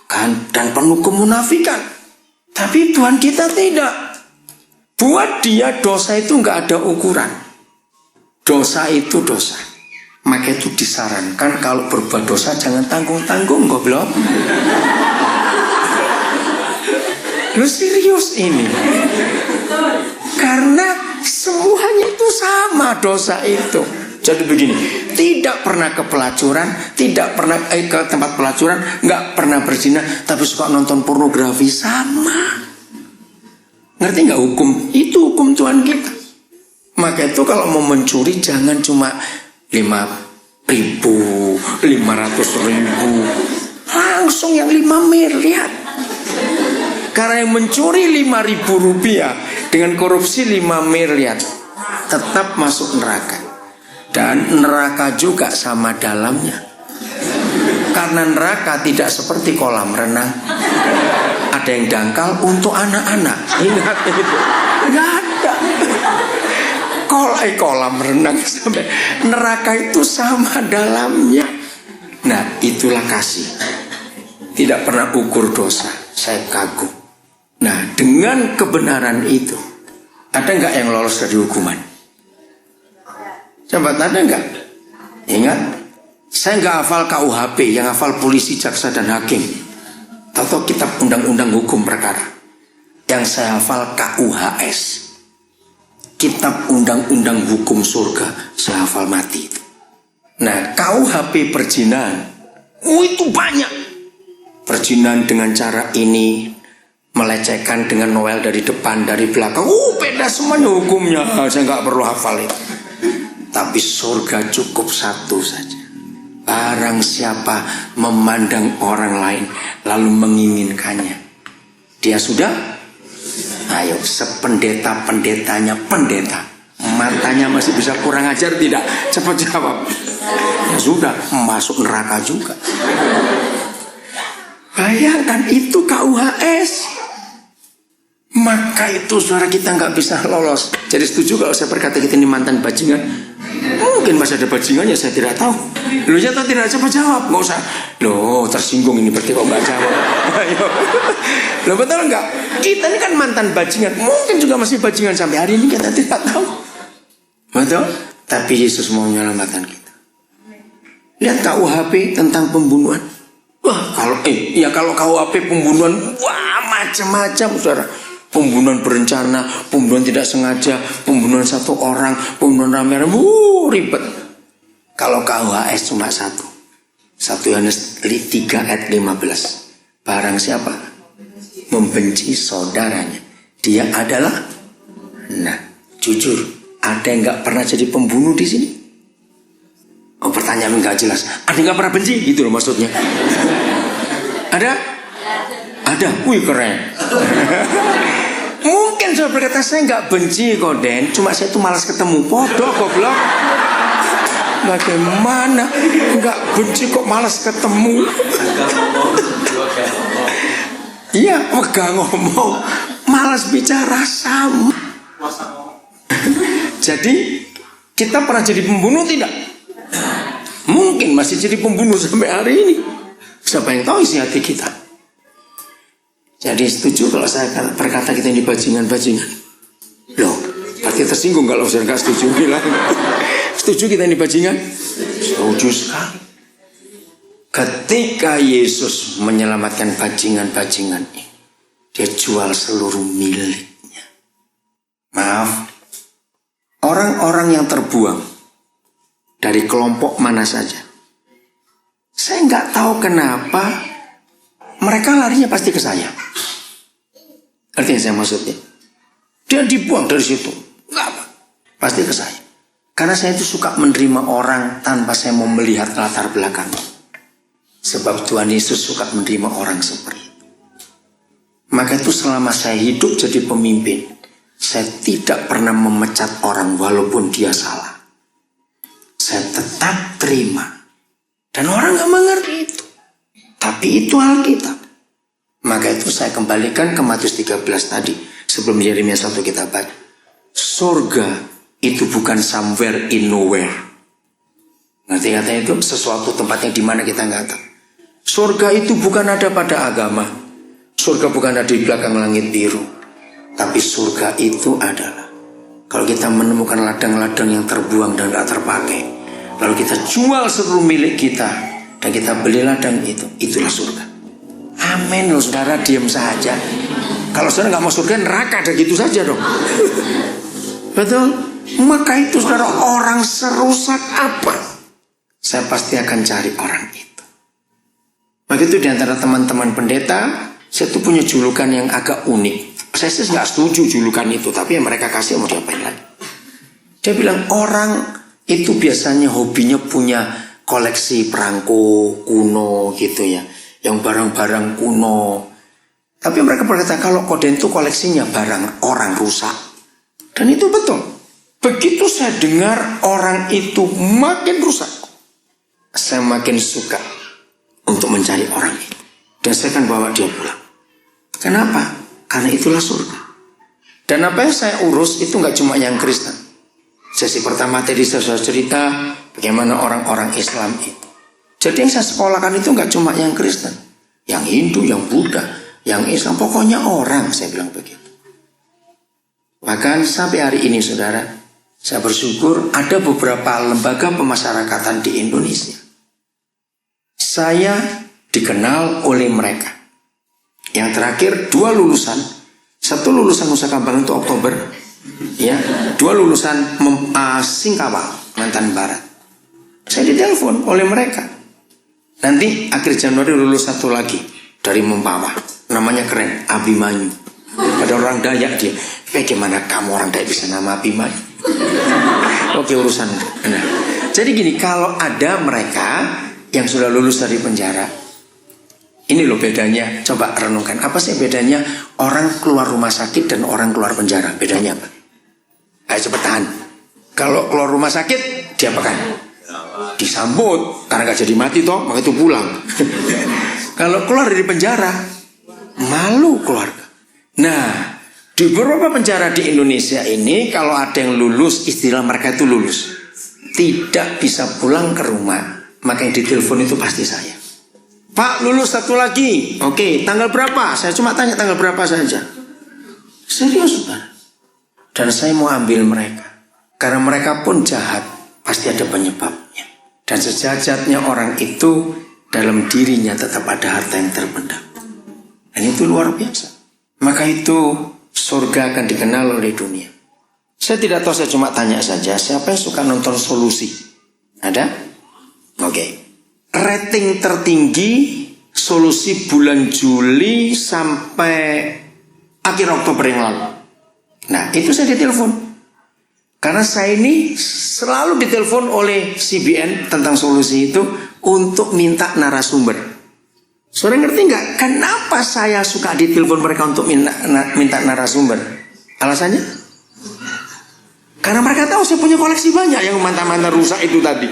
kan, dan penuh kemunafikan. Tapi Tuhan kita tidak. Buat dia dosa itu nggak ada ukuran. Dosa itu dosa. Maka itu disarankan kalau berbuat dosa jangan tanggung-tanggung, goblok. Lu serius ini? Karena semuanya itu sama dosa itu. Jadi begini, tidak pernah ke pelacuran, tidak pernah ke tempat pelacuran, nggak pernah berzina, tapi suka nonton pornografi, sama. Ngerti nggak hukum? Itu hukum Tuhan kita. Maka itu kalau mau mencuri jangan cuma 5.000, 500.000, langsung yang 5 miliar. Karena yang mencuri 5.000 rupiah dengan korupsi 5 miliar tetap masuk neraka. Dan neraka juga sama dalamnya. Karena neraka tidak seperti kolam renang. Ada yang dangkal untuk anak-anak. Ingat itu. Nggak ada. Kolam renang sampai neraka itu sama dalamnya. Nah, itulah kasih. Tidak pernah ukur dosa. Saya kagum. Nah, dengan kebenaran itu, ada nggak yang lolos dari hukuman? Coba ada enggak? Ingat, saya enggak hafal KUHP, yang hafal polisi, jaksa dan hakim. Atau kitab undang-undang hukum perkara. Yang saya hafal KUHS, kitab undang-undang hukum surga. Saya hafal mati itu. Nah, KUHP perzinahan, itu banyak. Perzinahan dengan cara ini, melecehkan dengan Noel dari depan, dari belakang. Beda semuanya hukumnya. Saya enggak perlu hafal itu. Tapi surga cukup satu saja. Barang siapa memandang orang lain lalu menginginkannya, dia sudah, ayo sependeta-pendetanya pendeta, matanya masih bisa kurang ajar tidak? Cepat jawab. Ya sudah, masuk neraka juga. Bayangkan itu KUHS. Maka itu saudara kita nggak bisa lolos. Jadi setuju kalau saya berkata kita ini mantan bajingan? Mungkin masih ada bajingannya, saya tidak tahu. Lu ya atau tidak, coba jawab, nggak usah. Loh, tersinggung ini berarti kok nggak jawab. Ayo, lo betul nggak? Kita ini kan mantan bajingan, mungkin juga masih bajingan sampai hari ini kita tidak tahu. Betul? Tapi Yesus mau menyelamatkan kita. Lihat KUHP tentang pembunuhan. Wah, kalau KUHP pembunuhan, wah macam-macam saudara. Pembunuhan berencana, pembunuhan tidak sengaja, pembunuhan satu orang, pembunuhan rame-rame, ribet. Kalau KUHS cuma satu. 1 Yohanes 3 ayat 15. Barang siapa membenci saudaranya, dia adalah, nah jujur, ada yang nggak pernah jadi pembunuh di sini? Oh, pertanyaan nggak jelas. Ada yang nggak pernah benci? Gitu loh maksudnya. Ada? Ada. Wih keren. Mungkin saya berkata saya nggak benci kok Den, cuma saya tuh malas ketemu. Podo goblok. Bagaimana nggak benci kok malas ketemu? Iya, megah ngomong, malas bicara sama. Jadi kita pernah jadi pembunuh tidak? Mungkin masih jadi pembunuh sampai hari ini. Siapa yang tahu isi hati kita? Jadi setuju kalau saya berkata kita ini bajingan-bajingan? Loh, pasti tersinggung kalau saya nggak setuju bilang. Setuju kita ini bajingan? Setuju sekali. Ketika Yesus menyelamatkan bajingan-bajingan ini, dia jual seluruh miliknya. Maaf, orang-orang yang terbuang dari kelompok mana saja, saya nggak tahu kenapa mereka larinya pasti ke saya. Ngerti yang saya maksudnya? Dia dibuang dari situ. Enggak apa. Pasti ke saya. Karena saya itu suka menerima orang tanpa saya mau melihat latar belakangnya. Sebab Tuhan Yesus suka menerima orang seperti itu. Maka itu selama saya hidup jadi pemimpin, saya tidak pernah memecat orang walaupun dia salah. Saya tetap terima. Dan orang gak mengerti itu. Tapi itu Alkitab. Maka itu saya kembalikan ke Matius 13 tadi. Sebelum Yeremia 1 kita baca. Surga itu bukan somewhere in nowhere. Ngerti katanya itu sesuatu tempat yang dimana kita nggak tahu. Surga itu bukan ada pada agama. Surga bukan ada di belakang langit biru. Tapi surga itu adalah kalau kita menemukan ladang-ladang yang terbuang dan nggak terpakai, lalu kita jual seluruh milik kita dan kita beli ladang itu, itulah surga. Amin loh saudara, diam saja. Kalau saudara nggak mau surga, neraka ada gitu saja dong. Betul? Maka itu saudara, orang serusak apa, saya pasti akan cari orang itu. Maka itu diantara teman-teman pendeta, saya tuh punya julukan yang agak unik. Saya sih nggak setuju julukan itu, tapi yang mereka kasih mau diapain lagi. Dia bilang orang itu biasanya hobinya punya koleksi perangko kuno gitu ya, yang barang-barang kuno. Tapi mereka berkata kalau Koden itu koleksinya barang orang rusak. Dan itu betul. Begitu saya dengar orang itu makin rusak, saya makin suka untuk mencari orang itu. Dan saya akan bawa dia pulang. Kenapa? Karena itulah surga. Dan apa yang saya urus itu nggak cuma yang Kristen. Sesi pertama tadi saya sudah cerita bagaimana orang-orang Islam itu. Jadi yang saya sekolahkan itu nggak cuma yang Kristen, yang Hindu, yang Buddha, yang Islam, pokoknya orang, saya bilang begitu. Bahkan sampai hari ini saudara, saya bersyukur ada beberapa lembaga pemasyarakatan di Indonesia. Saya dikenal oleh mereka. Yang terakhir 2 lulusan. 1 lulusan Nusa Kambangan itu Oktober. Ya, 2 lulusan Singkawang, Kalimantan Barat. Saya ditelepon oleh mereka. Nanti akhir Januari lulus 1 lagi dari Mempawah. Namanya keren, Abimanyu. Ada orang Dayak dia. Bagaimana kamu orang Dayak bisa nama Abimanyu? Oke urusan. Nah, jadi gini, kalau ada mereka yang sudah lulus dari penjara, ini loh bedanya. Coba renungkan, apa sih bedanya orang keluar rumah sakit dan orang keluar penjara? Bedanya apa? Ayo cepetan. Kalau keluar rumah sakit, diapakan? Disambut, karena gak jadi mati toh, maka itu pulang. Kalau keluar dari penjara, malu keluarga. Nah, di beberapa penjara di Indonesia ini, kalau ada yang lulus, istilah mereka itu lulus, tidak bisa pulang ke rumah, maka yang ditelepon itu pasti saya. Pak, lulus 1 lagi. Oke, tanggal berapa? Saya cuma tanya tanggal berapa saja. Serius, Pak. Dan saya mau ambil mereka. Karena mereka pun jahat, pasti ada penyebabnya. Dan sejajatnya orang itu, dalam dirinya tetap ada harta yang terpendam. Dan itu luar biasa. Maka itu surga akan dikenal oleh dunia. Saya tidak tahu, saya cuma tanya saja, siapa yang suka nonton Solusi? Ada? Oke. Rating tertinggi Solusi bulan Juli sampai akhir Oktober yang lalu. Nah, itu saya ditelepon. Karena saya ini selalu ditelepon oleh CBN tentang Solusi itu untuk minta narasumber. Saudara ngerti nggak? Kenapa saya suka ditelepon mereka untuk minta narasumber? Alasannya? Karena mereka tahu saya punya koleksi banyak yang mantan-mantan rusak itu tadi.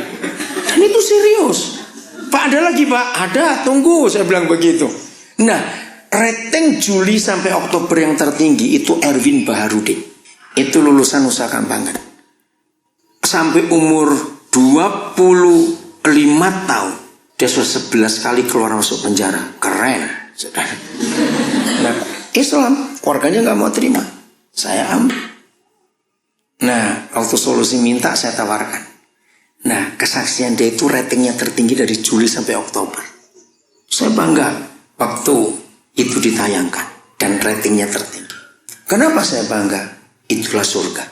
Dan itu serius. Pak, ada lagi Pak? Ada, tunggu, saya bilang begitu. Nah, rating Juli sampai Oktober yang tertinggi itu Erwin Baharudin. Itu lulusan Nusa Kambangan. Sampai umur 25 tahun. Dia sudah 11 kali keluar masuk penjara. Keren. Nah, Islam, keluarganya gak mau terima. Saya ambil. Nah, waktu Solusi minta, saya tawarkan. Nah, kesaksian dia itu ratingnya tertinggi dari Juli sampai Oktober. Saya bangga waktu itu ditayangkan. Dan ratingnya tertinggi. Kenapa saya bangga? Itulah surga.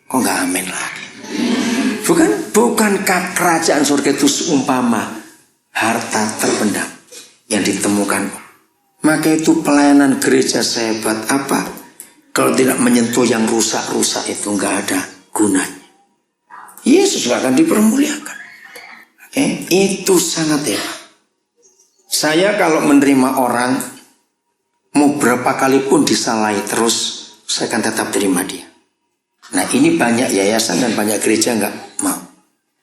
Kok gak amin lagi? Bukankah kerajaan surga itu seumpama harta terpendam yang ditemukan Maka itu pelayanan gereja sehebat apa, kalau tidak menyentuh yang rusak-rusak itu nggak ada gunanya. Yesus nggak akan dipermuliakan. Itu sangat hebat. Saya kalau menerima orang, mau berapa kali pun disalahi terus, saya akan tetap terima dia. Nah ini banyak yayasan dan banyak gereja nggak mau.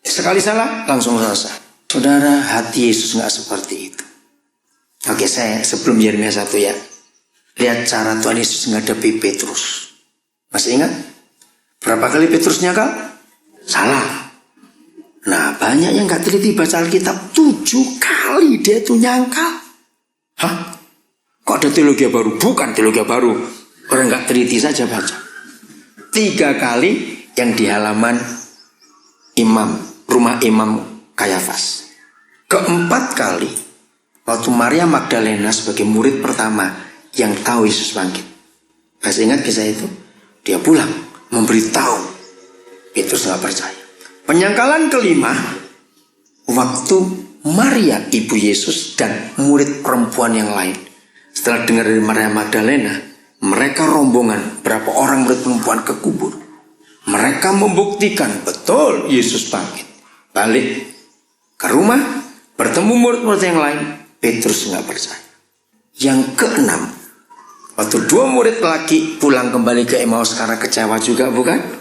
Sekali salah langsung selesai. Saudara, hati Yesus nggak seperti itu. Oke, saya sebelum Yeremia 1 ya, lihat cara Tuhan Yesus menghadapi Petrus. Masih ingat? Berapa kali Petrus nyangkal? Salah. Nah banyak yang gak teliti baca Alkitab. 7 kali dia itu nyangkal. Hah? Kok ada teologi baru? Bukan teologi baru. Orang gak teliti saja baca. 3 kali yang di halaman rumah Imam Kayafas. Keempat kali waktu Maria Magdalena sebagai murid pertama yang tahu Yesus bangkit. Masih ingat kisah itu? Dia pulang memberitahu. Petrus gak percaya. Penyangkalan kelima, waktu Maria ibu Yesus dan murid perempuan yang lain, setelah dengar dari Maria Magdalena, mereka rombongan berapa orang murid perempuan ke kubur. Mereka membuktikan betul Yesus bangkit. Balik ke rumah, bertemu murid-murid yang lain, Petrus nggak percaya. Yang keenam, waktu 2 murid lagi pulang kembali ke Emmaus karena kecewa juga, bukan?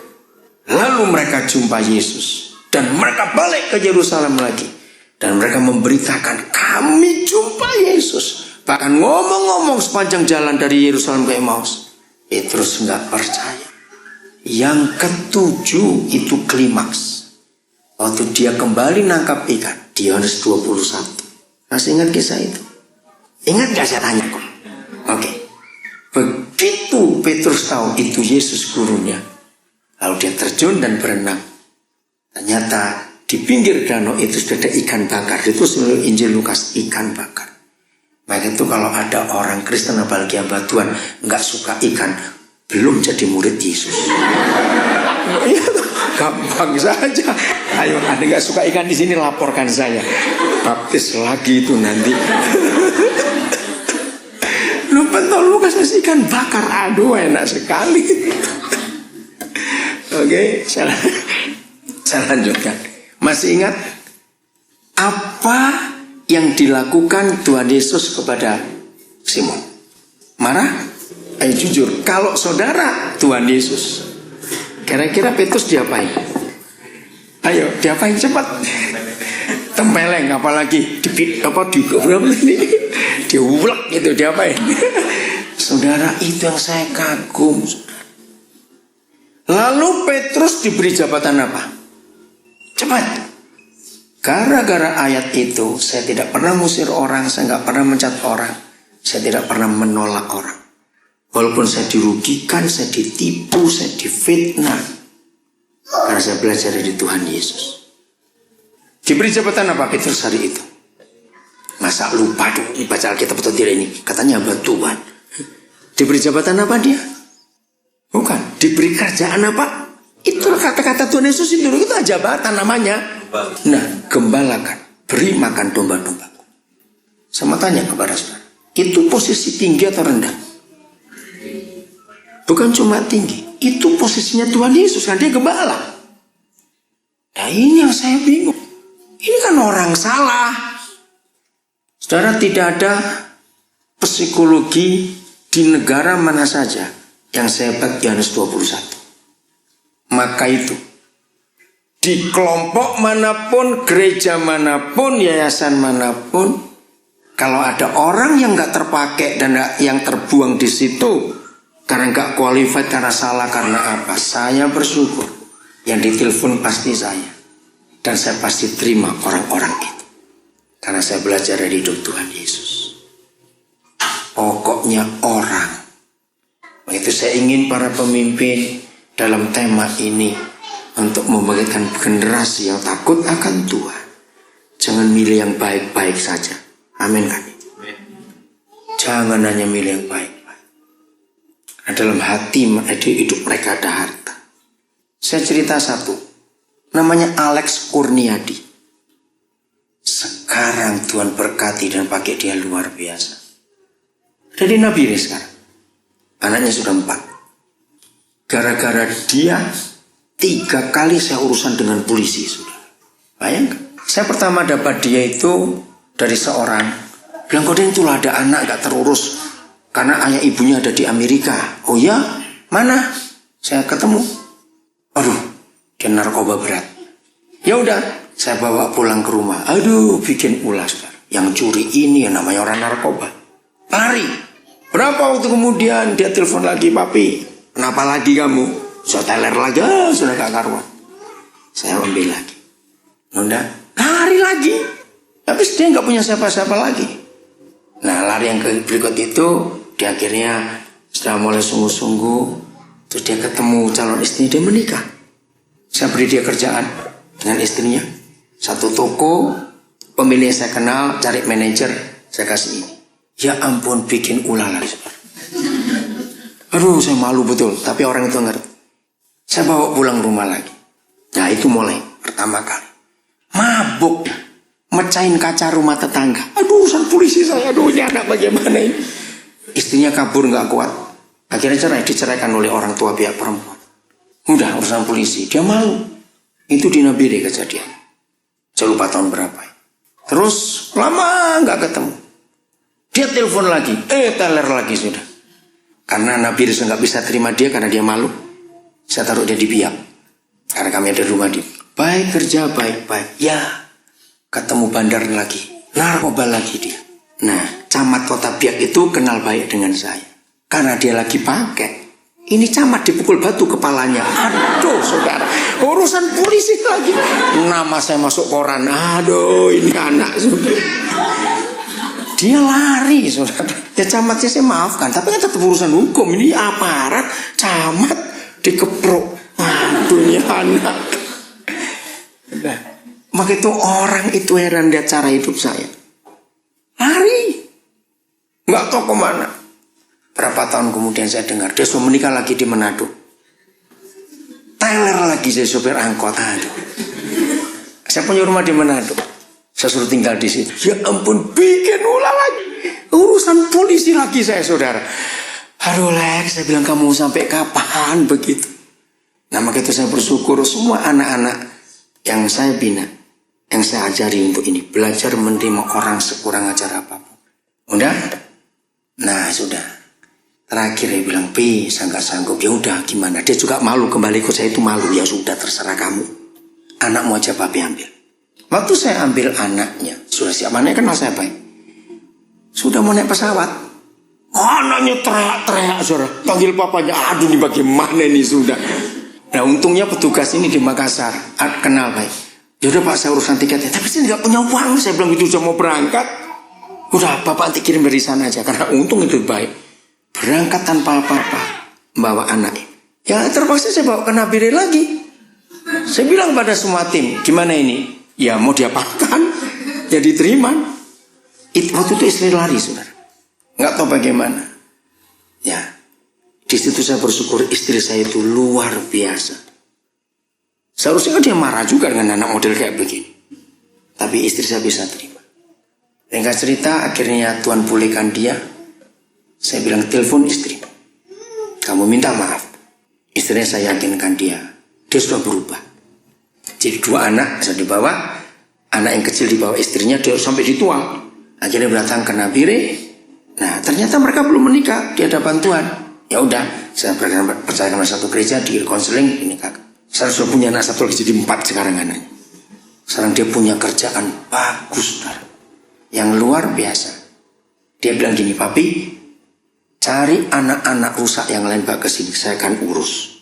Lalu mereka jumpa Yesus dan mereka balik ke Yerusalem lagi dan mereka memberitakan, kami jumpa Yesus. Bahkan ngomong-ngomong sepanjang jalan dari Yerusalem ke Emmaus. Petrus nggak percaya. Yang ketujuh itu klimaks. Waktu dia kembali nangkap ikan di Yohanes 21. Masih ingat kisah itu? Ingat gak saya tanya kok? Oke. Begitu Petrus tahu itu Yesus gurunya, lalu dia terjun dan berenang. Ternyata di pinggir danau itu sudah ada ikan bakar. Itu seluruh Injil Lukas, ikan bakar. Maka itu kalau ada orang Kristen apalagi hamba Tuhan nggak suka ikan, belum jadi murid Yesus. Gampang saja. Ayo, Anda nggak suka ikan di sini, laporkan saya. Baptis lagi itu nanti. Lu pentol Lukas ikan bakar, aduh enak sekali. Oke, saya lanjutkan. Masih ingat apa yang dilakukan Tuhan Yesus kepada Simon? Marah? Ayo jujur, kalau saudara Tuhan Yesus, kira-kira Petrus diapain? Ayo, diapain cepat? Tempeleng, apalagi diulek gitu, diapain? Saudara, itu yang saya kagum. Lalu Petrus diberi jabatan apa? Cepat. Gara-gara ayat itu, saya tidak pernah musir orang, saya nggak pernah mencat orang, saya tidak pernah menolak orang. Walaupun saya dirugikan, saya ditipu, saya difitnah, karena saya belajar dari Tuhan Yesus. Diberi jabatan apa Petrus hari itu? Masa lupa tuh, baca Alkitab atau tidak ini? Katanya hamba Tuhan. Diberi jabatan apa dia? Bukan. Diberi kerjaan apa? Itu kata-kata Tuhan Yesus itu jabatan namanya. Nah, gembalakan, beri makan domba-dombaku. Sama tanya kepada saudara, itu posisi tinggi atau rendah? Bukan cuma tinggi, itu posisinya Tuhan Yesus, kan dia gembala. Nah ini yang saya bingung. Ini kan orang salah. Saudara, tidak ada psikologi di negara mana saja yang sehebat Yohanes 21. Maka itu, di kelompok manapun, gereja manapun, yayasan manapun, kalau ada orang yang gak terpakai dan yang terbuang di situ karena gak qualified, karena salah, karena apa, saya bersyukur yang ditelepon pasti saya, dan saya pasti terima orang-orang itu, karena saya belajar dari hidup Tuhan Yesus. Pokoknya orang. Itu saya ingin para pemimpin dalam tema ini untuk membangkitkan generasi yang takut akan Tuhan. Jangan milih yang baik-baik saja. Amin kan? Jangan hanya milih yang baik-baik. Dalam hati hidup mereka ada harta. Saya cerita satu. Namanya Alex Kurniadi. Sekarang Tuhan berkati dan pakai dia luar biasa. Jadi Nabi ini sekarang. Anaknya sudah 4. Gara-gara dia 3 kali saya urusan dengan polisi. Sudah. Bayangkan. Saya pertama dapat dia itu dari seorang. Bilang, kok itulah ada anak gak terurus. Karena ayah ibunya ada di Amerika. Oh ya? Mana? Saya ketemu. Aduh, dia narkoba berat. Ya udah, saya bawa pulang ke rumah. Aduh, bikin ulah saudara. Yang curi ini yang namanya orang narkoba. Lari. Berapa waktu kemudian dia telepon lagi, papi. Kenapa lagi kamu? Saya teler lagi, sudah gak karuan. Saya ambil lagi. Udah, lari lagi. Habis dia gak punya siapa-siapa lagi. Nah, lari yang berikut itu, dia akhirnya sudah mulai sungguh-sungguh. Terus dia ketemu calon istri, dia menikah. Saya beri dia kerjaan dengan istrinya. Satu toko, pemilik saya kenal, cari manajer, saya kasih ini. Ya ampun, bikin ulah lagi. Aduh, saya malu betul. Tapi orang itu ngerti. Saya bawa pulang rumah lagi. Nah, itu mulai pertama kali. Mabuk. Mecahin kaca rumah tetangga. Aduh, urusan polisi saya. Aduh, ini anak bagaimana ini. Istrinya kabur gak kuat. Akhirnya diceraikan oleh orang tua pihak perempuan. Udah, urusan polisi. Dia malu. Itu di Nabire kejadian. Saya lupa tahun berapa. Terus lama gak ketemu. Dia telepon lagi, teler lagi sudah. Karena Nabi Rasul nggak bisa terima dia karena dia malu. Saya taruh dia di biak. Karena kami ada rumah dia. Baik kerja, baik. Ya, ketemu bandar lagi. Narkoba lagi dia. Nah, camat kota Biak itu kenal baik dengan saya. Karena dia lagi pakai. Ini camat dipukul batu kepalanya. Aduh, saudara. Urusan polisi lagi. Nama saya masuk koran. Aduh, ini anak saudara. Dia lari, saudara. Ya camatnya saya maafkan, tapi kan tetap urusan hukum. Ini aparat, camat dikeprok. Aduh, ini anak. Nah, maka itu orang itu heran lihat cara hidup saya. Lari, nggak tahu kemana. Berapa tahun kemudian saya dengar dia sudah menikah lagi di Manado. Teler lagi saya sopir angkot. Aduh. Saya punya rumah di Manado. Saya suruh tinggal di situ. Ya ampun, bikin ulah lagi. Urusan polisi lagi saya, saudara. Aduh, Lex, saya bilang kamu sampai kapan begitu? Nah, maka itu saya bersyukur semua anak-anak yang saya bina, yang saya ajari untuk ini. Belajar menerima orang sekurang ajar apapun. Udah? Nah, sudah. Terakhir dia bilang, Pi, saya nggak sanggup. Ya udah, gimana? Dia juga malu kembali ke saya itu malu. Ya sudah, terserah kamu. Anakmu aja papi ambil. Waktu saya ambil anaknya, sudah siap, anaknya kenal saya baik. Sudah mau naik pesawat. Anaknya teriak-teriak, saudara. Panggil papanya, aduh ini bagaimana ini sudah. Nah, untungnya petugas ini di Makassar, kenal baik. Yaudah Pak, saya urusan tiketnya. Tapi saya nggak punya uang, saya bilang itu sudah mau berangkat. Udah, Bapak nanti kirim dari sana aja, karena untung itu baik. Berangkat tanpa apa-apa, bawa anaknya. Ya terpaksa saya bawa ke Nabire lagi. Saya bilang pada semua tim, gimana ini? Ya mau diapakan, ya diterima. Waktu itu istri lari, saudara. Nggak tahu bagaimana. Ya, di situ saya bersyukur istri saya itu luar biasa. Seharusnya dia marah juga dengan anak model kayak begini. Tapi istri saya bisa terima. Ringkat cerita, akhirnya Tuhan pulihkan dia. Saya bilang, telepon istri. Kamu minta maaf. Istrinya saya yakinkan dia sudah berubah. Jadi 2 anak saya dibawa, anak yang kecil dibawa istrinya, dia sampai dituang. Akhirnya datang ke Nabire. Nah, ternyata mereka belum menikah, dia ada bantuan. Ya udah, saya percayakan satu gereja di konseling ini kakak. Saya sudah punya anak 1 lagi jadi 4 sekarang anaknya. Sekarang dia punya kerjaan bagus, saudara, yang luar biasa. Dia bilang gini, papi, cari anak-anak rusak yang lain bawa ke sini, saya akan urus.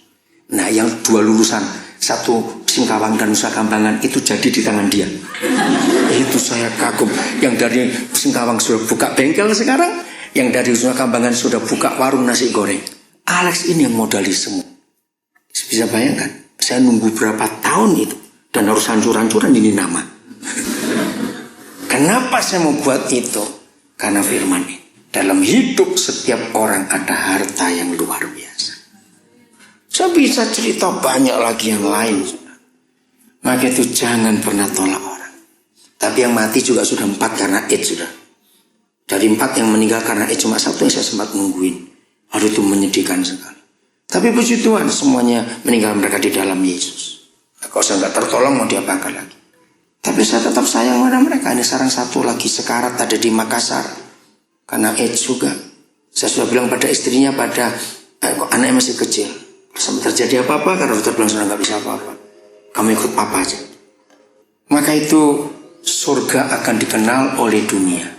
Nah, yang 2 lulusan, 1 Singkawang dan Nusa Kambangan itu jadi di tangan dia. Itu saya kagum. Yang dari Singkawang sudah buka bengkel sekarang, yang dari Nusa Kambangan sudah buka warung nasi goreng. Alex ini yang modali semua. Bisa bayangkan, saya nunggu berapa tahun itu dan harus hancur-hancuran ini nama. Kenapa saya mau buat itu? Karena firman ini. Dalam hidup setiap orang ada harta yang luar biasa. Saya bisa cerita banyak lagi yang lain. Maka itu jangan pernah tolak orang. Tapi yang mati juga sudah 4 karena AIDS sudah. Dari 4 yang meninggal karena cuma 1 yang saya sempat nungguin. Aduh, itu menyedihkan sekali. Tapi puji Tuhan, semuanya meninggal mereka di dalam Yesus. Nah, kalau saya nggak tertolong mau diapakan lagi. Tapi saya tetap sayang pada mereka. Ini sekarang 1 lagi sekarat ada di Makassar. Karena AIDS juga. Saya sudah bilang pada istrinya, pada anaknya masih kecil. Sampai terjadi apa-apa, karena dokter bilang sudah nggak bisa apa-apa. Kamu ikut papa aja. Maka itu surga akan dikenal oleh dunia.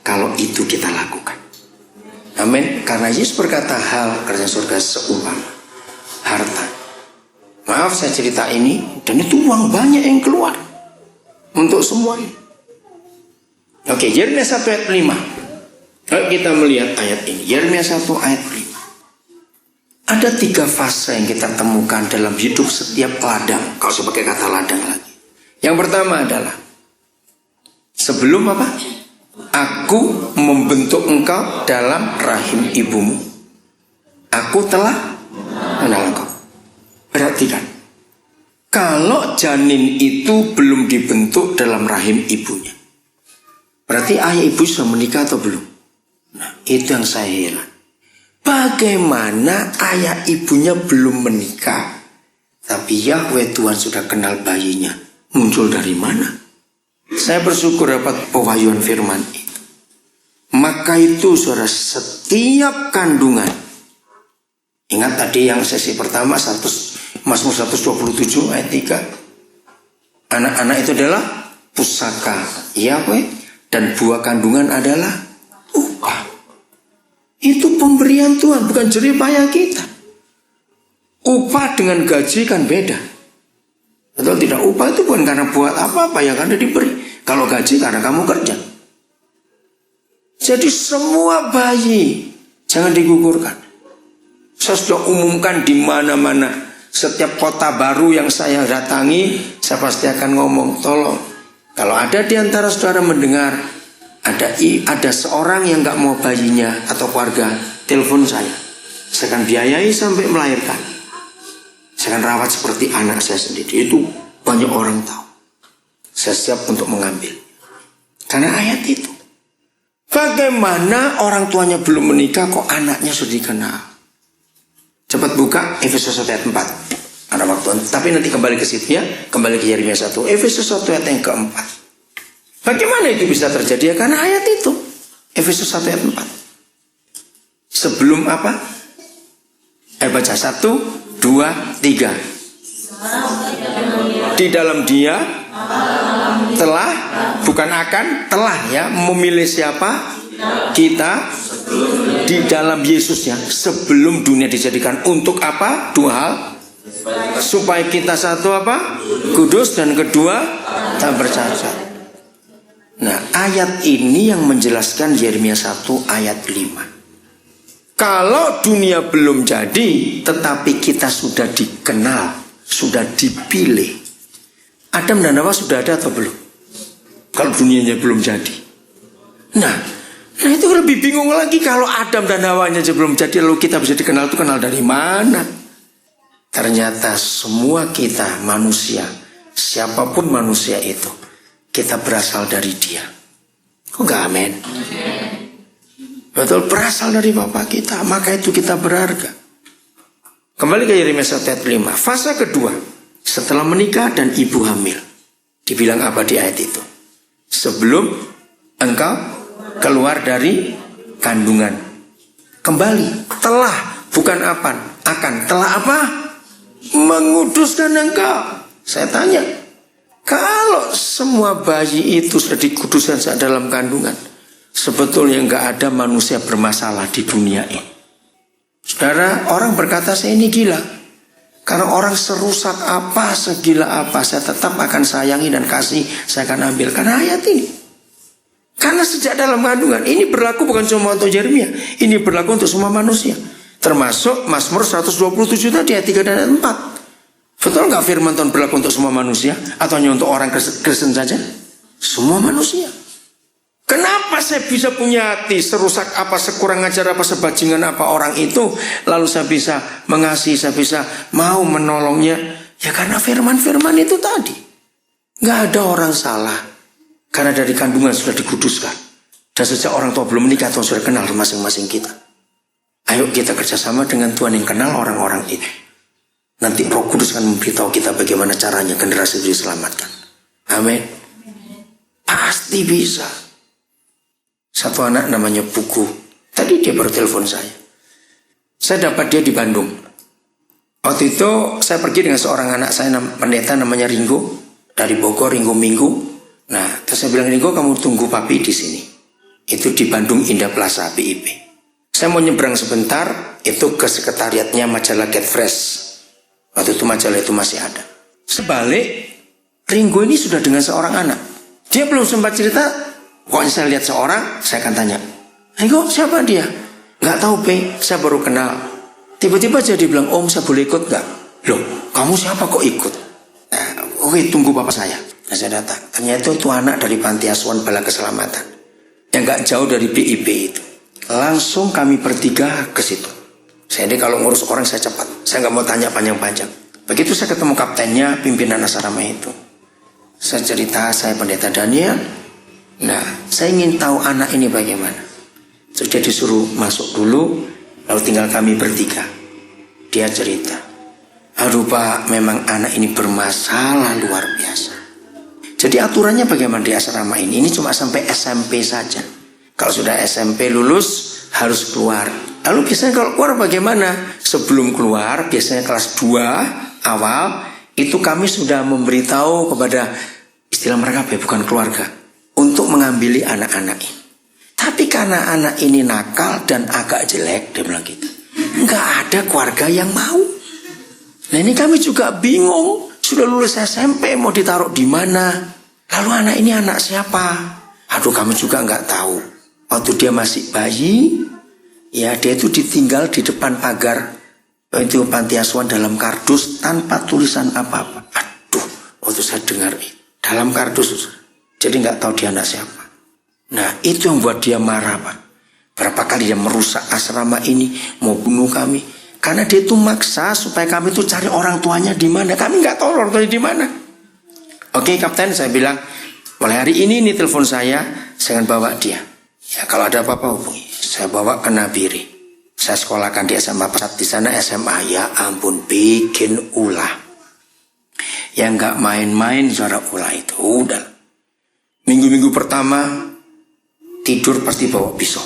Kalau itu kita lakukan. Amin. Karena Yesus berkata hal kerajaan surga seumpama harta. Maaf saya cerita ini, dan itu uang banyak yang keluar untuk semuanya. Oke, Yeremia 1 ayat 5. Kalau kita melihat ayat ini, Yeremia 1 ayat 5. Ada 3 fase yang kita temukan dalam hidup setiap ladang. Kalau saya pakai kata ladang lagi. Yang pertama adalah sebelum apa? Aku membentuk engkau dalam rahim ibumu. Aku telah mengenal engkau. Perhatikan. Kalau janin itu belum dibentuk dalam rahim ibunya, berarti ayah ibu sudah menikah atau belum? Nah, itu yang saya heran. Bagaimana ayah ibunya belum menikah, tapi Yahweh Tuhan sudah kenal bayinya? Muncul dari mana? Saya bersyukur dapat pewahyuan firman itu. Maka itu saudara, setiap kandungan. Ingat tadi yang sesi pertama Mazmur 127 ayat 3. Anak-anak itu adalah pusaka Yahweh, dan buah kandungan adalah upah. Itu pemberian Tuhan, bukan jerih payah kita. Upah dengan gaji kan beda. Betul tidak? Upah itu bukan karena buat apa-apa, ya karena diberi. Kalau gaji karena kamu kerja. Jadi semua bayi jangan digugurkan. Saya sudah umumkan di mana-mana. Setiap kota baru yang saya datangi, saya pasti akan ngomong, tolong. Kalau ada di antara saudara mendengar, ada seorang yang nggak mau bayinya atau keluarga, telepon saya. Saya akan biayai sampai melahirkan. Saya akan rawat seperti anak saya sendiri. Itu banyak orang tahu. Saya siap untuk mengambil. Karena ayat itu. Bagaimana orang tuanya belum menikah kok anaknya sudah dikenal? Cepat buka Efesus 1 ayat 4. Ada waktu. Tapi nanti kembali ke situ ya. Kembali ke Yeremia 1. Efesus 1 ayat yang keempat. Bagaimana itu bisa terjadi? Ya karena ayat itu. Efesus 1 ayat 4. Sebelum apa? Baca 1, 2, 3. Di dalam dia telah, bukan akan, telah ya, memilih siapa? Kita di dalam Yesusnya sebelum dunia dijadikan. Untuk apa? 2 hal. Supaya kita satu apa? Kudus, dan kedua tak bercacat. Nah, ayat ini yang menjelaskan Yeremia 1 ayat 5. Kalau dunia belum jadi, tetapi kita sudah dikenal, sudah dipilih. Adam dan Hawa sudah ada atau belum? Kalau dunianya belum jadi. Nah itu lebih bingung lagi. Kalau Adam dan Hawanya aja belum jadi, lalu kita bisa dikenal, itu kenal dari mana? Ternyata semua kita manusia, siapapun manusia itu, kita berasal dari Dia. Kok enggak amin? Betul, berasal dari Bapa kita. Maka itu kita berharga. Kembali ke Yeremia 1 ayat 5. Fase kedua, setelah menikah dan ibu hamil. Dibilang apa di ayat itu? Sebelum engkau keluar dari kandungan. Kembali, telah, bukan akan. Telah apa? Menguduskan engkau. Saya tanya, kalau semua bayi itu sudah dikuduskan saat dalam kandungan, sebetulnya nggak ada manusia bermasalah di dunia ini. Saudara, orang berkata saya ini gila. Karena orang serusak apa, segila apa, saya tetap akan sayangi dan kasih, saya akan ambil. Karena ayat ini. Karena sejak dalam kandungan, ini berlaku bukan cuma untuk Yeremia, ini berlaku untuk semua manusia. Termasuk Mazmur 127 tadi ayat 3 dan ayat 4. Betul nggak firman Tuhan berlaku untuk semua manusia? Atau hanya untuk orang Kristen saja? Semua manusia. Kenapa saya bisa punya hati serusak apa, sekurang ajar apa, sebajingan apa orang itu, lalu saya bisa mengasihi, saya bisa mau menolongnya? Ya karena firman-firman itu tadi. Gak ada orang salah karena dari kandungan sudah dikuduskan. Dan sejak orang tua belum menikah, Tuhan sudah kenal masing-masing kita. Ayo kita kerjasama dengan Tuhan yang kenal orang-orang itu. Nanti Roh Kudus akan memberitahu kita bagaimana caranya generasi itu diselamatkan. Amin. Pasti bisa. Satu anak namanya Buku. Tadi dia baru telepon saya. Saya dapat dia di Bandung. Waktu itu saya pergi dengan seorang anak saya, pendeta namanya Ringo. Dari Bogor, Ringo Minggu. Nah, terus saya bilang, Ringo kamu tunggu papi di sini. Itu di Bandung Indah Plaza BIP. Saya mau nyebrang sebentar, itu ke sekretariatnya majalah Get Fresh. Waktu itu majalah itu masih ada. Sebalik, Ringo ini sudah dengan seorang anak. Dia belum sempat cerita, pokoknya saya lihat seorang, saya akan tanya, Ringo siapa dia? Nggak tahu Pe, saya baru kenal. Tiba-tiba dia bilang, Om saya boleh ikut nggak? Loh, kamu siapa kok ikut? Nah, oke, tunggu bapak saya. Nah, saya datang. Ternyata itu anak dari Panti Asuhan Bala Keselamatan yang nggak jauh dari BIP itu. Langsung kami bertiga ke situ. Saya ini kalau ngurus orang saya cepat. Saya nggak mau tanya panjang-panjang. Begitu saya ketemu kaptennya, pimpinan asrama itu. Saya cerita, saya pendeta Daniel. Nah, saya ingin tahu anak ini bagaimana. Terus dia disuruh masuk dulu, lalu tinggal kami bertiga. Dia cerita, aduh Pak, memang anak ini bermasalah luar biasa. Jadi aturannya bagaimana di asrama ini? Ini cuma sampai SMP saja. Kalau sudah SMP lulus, harus keluar. Lalu biasanya kalau keluar bagaimana? Sebelum keluar, biasanya kelas 2 awal, itu kami sudah memberitahu kepada, istilah mereka bukan keluarga, untuk mengambil anak-anak ini. Tapi karena anak ini nakal dan agak jelek, dia bilang gitu, nggak ada keluarga yang mau. Nah ini kami juga bingung, sudah lulus SMP mau ditaruh di mana? Lalu anak ini anak siapa? Aduh kami juga nggak tahu. Waktu dia masih bayi, ya dia itu ditinggal di depan pagar itu panti asuhan dalam kardus tanpa tulisan apa-apa. Aduh, waktu saya dengar dalam kardus, jadi nggak tahu dia anak siapa. Nah itu yang buat dia marah Pak. Berapa kali dia merusak asrama ini, mau bunuh kami, karena dia itu maksa supaya kami itu cari orang tuanya di mana. Kami nggak tahu orang tuanya di mana. Oke kapten, saya bilang mulai hari ini telepon saya akan bawa dia. Ya kalau ada apa-apa hubungi. Saya bawa ke Nabiri. Saya sekolahkan di SMA Pesat, di sana SMA. Ya ampun, bikin ulah. Yang nggak main-main suara ulah itu. Udah. Minggu-minggu pertama tidur pasti bawa pisau.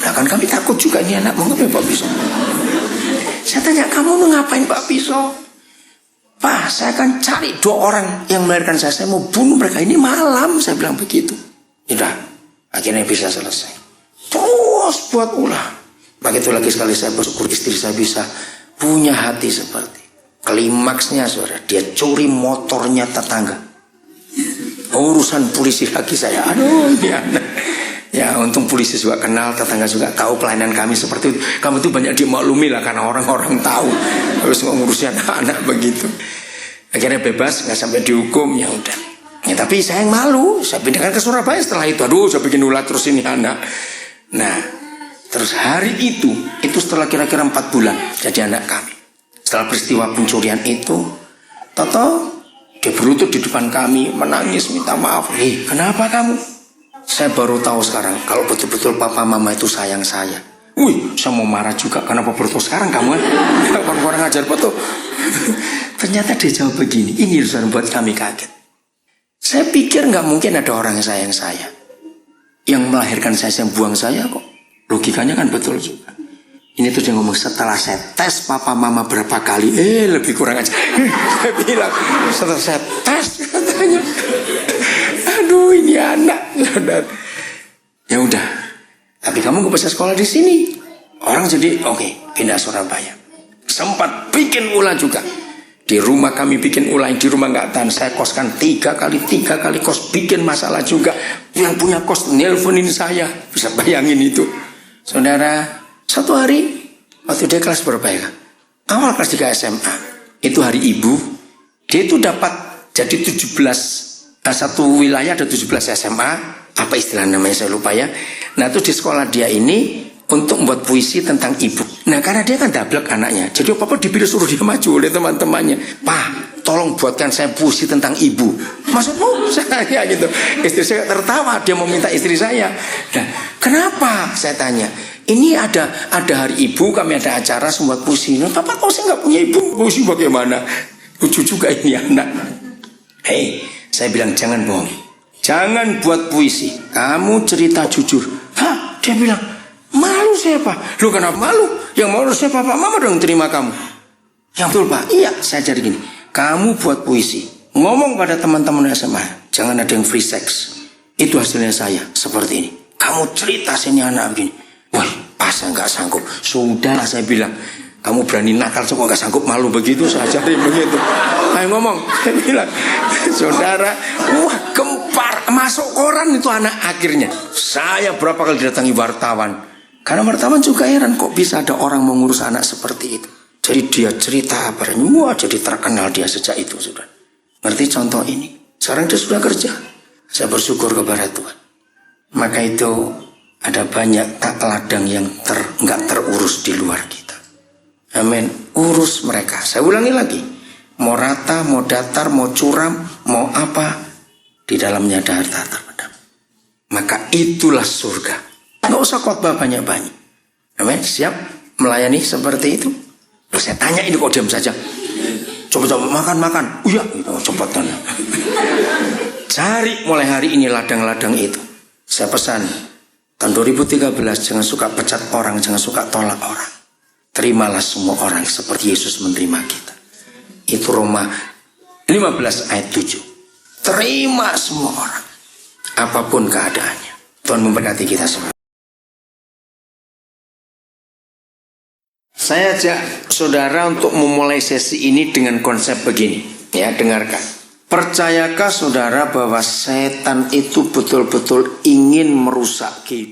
Nah kan kami takut juga ini anak mau ngapain bawa pisau. Saya tanya, kamu mau ngapain bawa pisau? Pak, saya akan cari 2 orang yang melahirkan saya. Saya mau bunuh mereka ini malam. Saya bilang begitu. Sudah, akhirnya bisa selesai. Terus buat ulah. Begitu lagi sekali saya bersyukur istri saya bisa punya hati seperti. Klimaksnya saudara, dia curi motornya tetangga. Urusan polisi lagi saya. Aduh, ini anak. Ya untung polisi juga kenal, tetangga juga tahu pelayanan kami seperti itu. Kamu tuh banyak dimaklumi lah karena orang-orang tahu harus ngurusin anak-anak begitu. Akhirnya bebas, nggak sampai dihukum, ya udah. Ya tapi saya yang malu, saya pindahkan ke Surabaya setelah itu. Aduh, saya bikin ulah terus ini anak. Nah, terus hari itu setelah kira-kira 4 bulan jadi anak kami. Setelah peristiwa pencurian itu, Toto dia berlutut di depan kami, menangis minta maaf. Kenapa kamu? Saya baru tahu sekarang kalau betul-betul papa mama itu sayang saya. Wih, saya mau marah juga. Kenapa baru tahu sekarang kamu kan? Orang-orang ngajar betul. Ternyata dia jawab begini. Ini urusan buat kami kaget. Saya pikir nggak mungkin ada orang yang sayang saya, yang melahirkan saya, yang buang saya kok. Logikanya kan betul juga. Ini tuh dia ngomong setelah saya tes papa mama berapa kali, lebih kurang aja. Saya bilang setelah saya tes katanya, aduh ini anak. Ya udah, tapi kamu gak bisa sekolah di sini. Orang jadi oke, pindah Surabaya. Sempat bikin ulah juga. Di rumah kami bikin ulah, yang di rumah nggak tahan. Saya koskan 3 kali kos, bikin masalah juga. Yang punya kos nelponin saya, bisa bayangin itu. Saudara, satu hari waktu dia kelas berapa ya? Awal kelas 3 SMA. Itu hari ibu. Dia itu dapat jadi 17. Satu wilayah ada 17 SMA. Apa istilah namanya saya lupa ya. Nah itu di sekolah dia ini untuk membuat puisi tentang ibu. Nah karena dia kan dablek anaknya, jadi apa-apa dipilih suruh dia maju oleh teman-temannya. Pak, tolong buatkan saya puisi tentang ibu. Maksudmu saya gitu. Istri saya tertawa, dia mau minta istri saya. Nah kenapa saya tanya? Ini ada hari ibu, kami ada acara semua puisi. Nah, Papa kok saya nggak punya ibu, puisi bagaimana? Lucu juga ini anak. Hei, saya bilang jangan bohong, jangan buat puisi. Kamu cerita jujur. Hah? Dia bilang malu saya Pak. Lu kenapa malu? Yang malu saya Pak Mama dong terima kamu. Yang betul Pak. Iya, saya jadi gini. Kamu buat puisi, ngomong pada teman-teman SMA, jangan ada yang free sex. Itu hasilnya saya seperti ini. Kamu cerita sini anak begini. Wah, pas saya nggak sanggup. Sudah saya bilang, kamu berani nakal, kok nggak sanggup, malu begitu, saya cari begitu. Ayo ngomong, saya bilang, saudara, wah gempar, masuk koran itu anak akhirnya. Saya berapa kali didatangi wartawan, karena wartawan juga heran kok bisa ada orang mengurus anak seperti itu. Jadi dia cerita apa, wah jadi terkenal dia sejak itu sudah. Ngerti contoh ini? Sekarang dia sudah kerja. Saya bersyukur kepada Tuhan. Maka itu ada banyak tak ladang yang nggak terurus di luar kita. Amin. Urus mereka. Saya ulangi lagi. Mau rata, mau datar, mau curam, mau apa, di dalamnya ada harta terpendam. Maka itulah surga. Nggak usah khotbah banyak-banyak. Amin. Siap melayani seperti itu? Loh, saya tanya ini kok diam saja. Coba-coba makan. Iya, cepetan. Cari mulai hari ini ladang-ladang itu. Saya pesan, tahun 2013 jangan suka pecat orang, jangan suka tolak orang. Terimalah semua orang seperti Yesus menerima kita. Itu Roma 15 ayat 7. Terima semua orang, apapun keadaannya. Tuhan memberkati kita semua. Saya ajak saudara untuk memulai sesi ini dengan konsep begini. Ya, dengarkan. Percayakah saudara bahwa setan itu betul-betul ingin merusak kehidupan?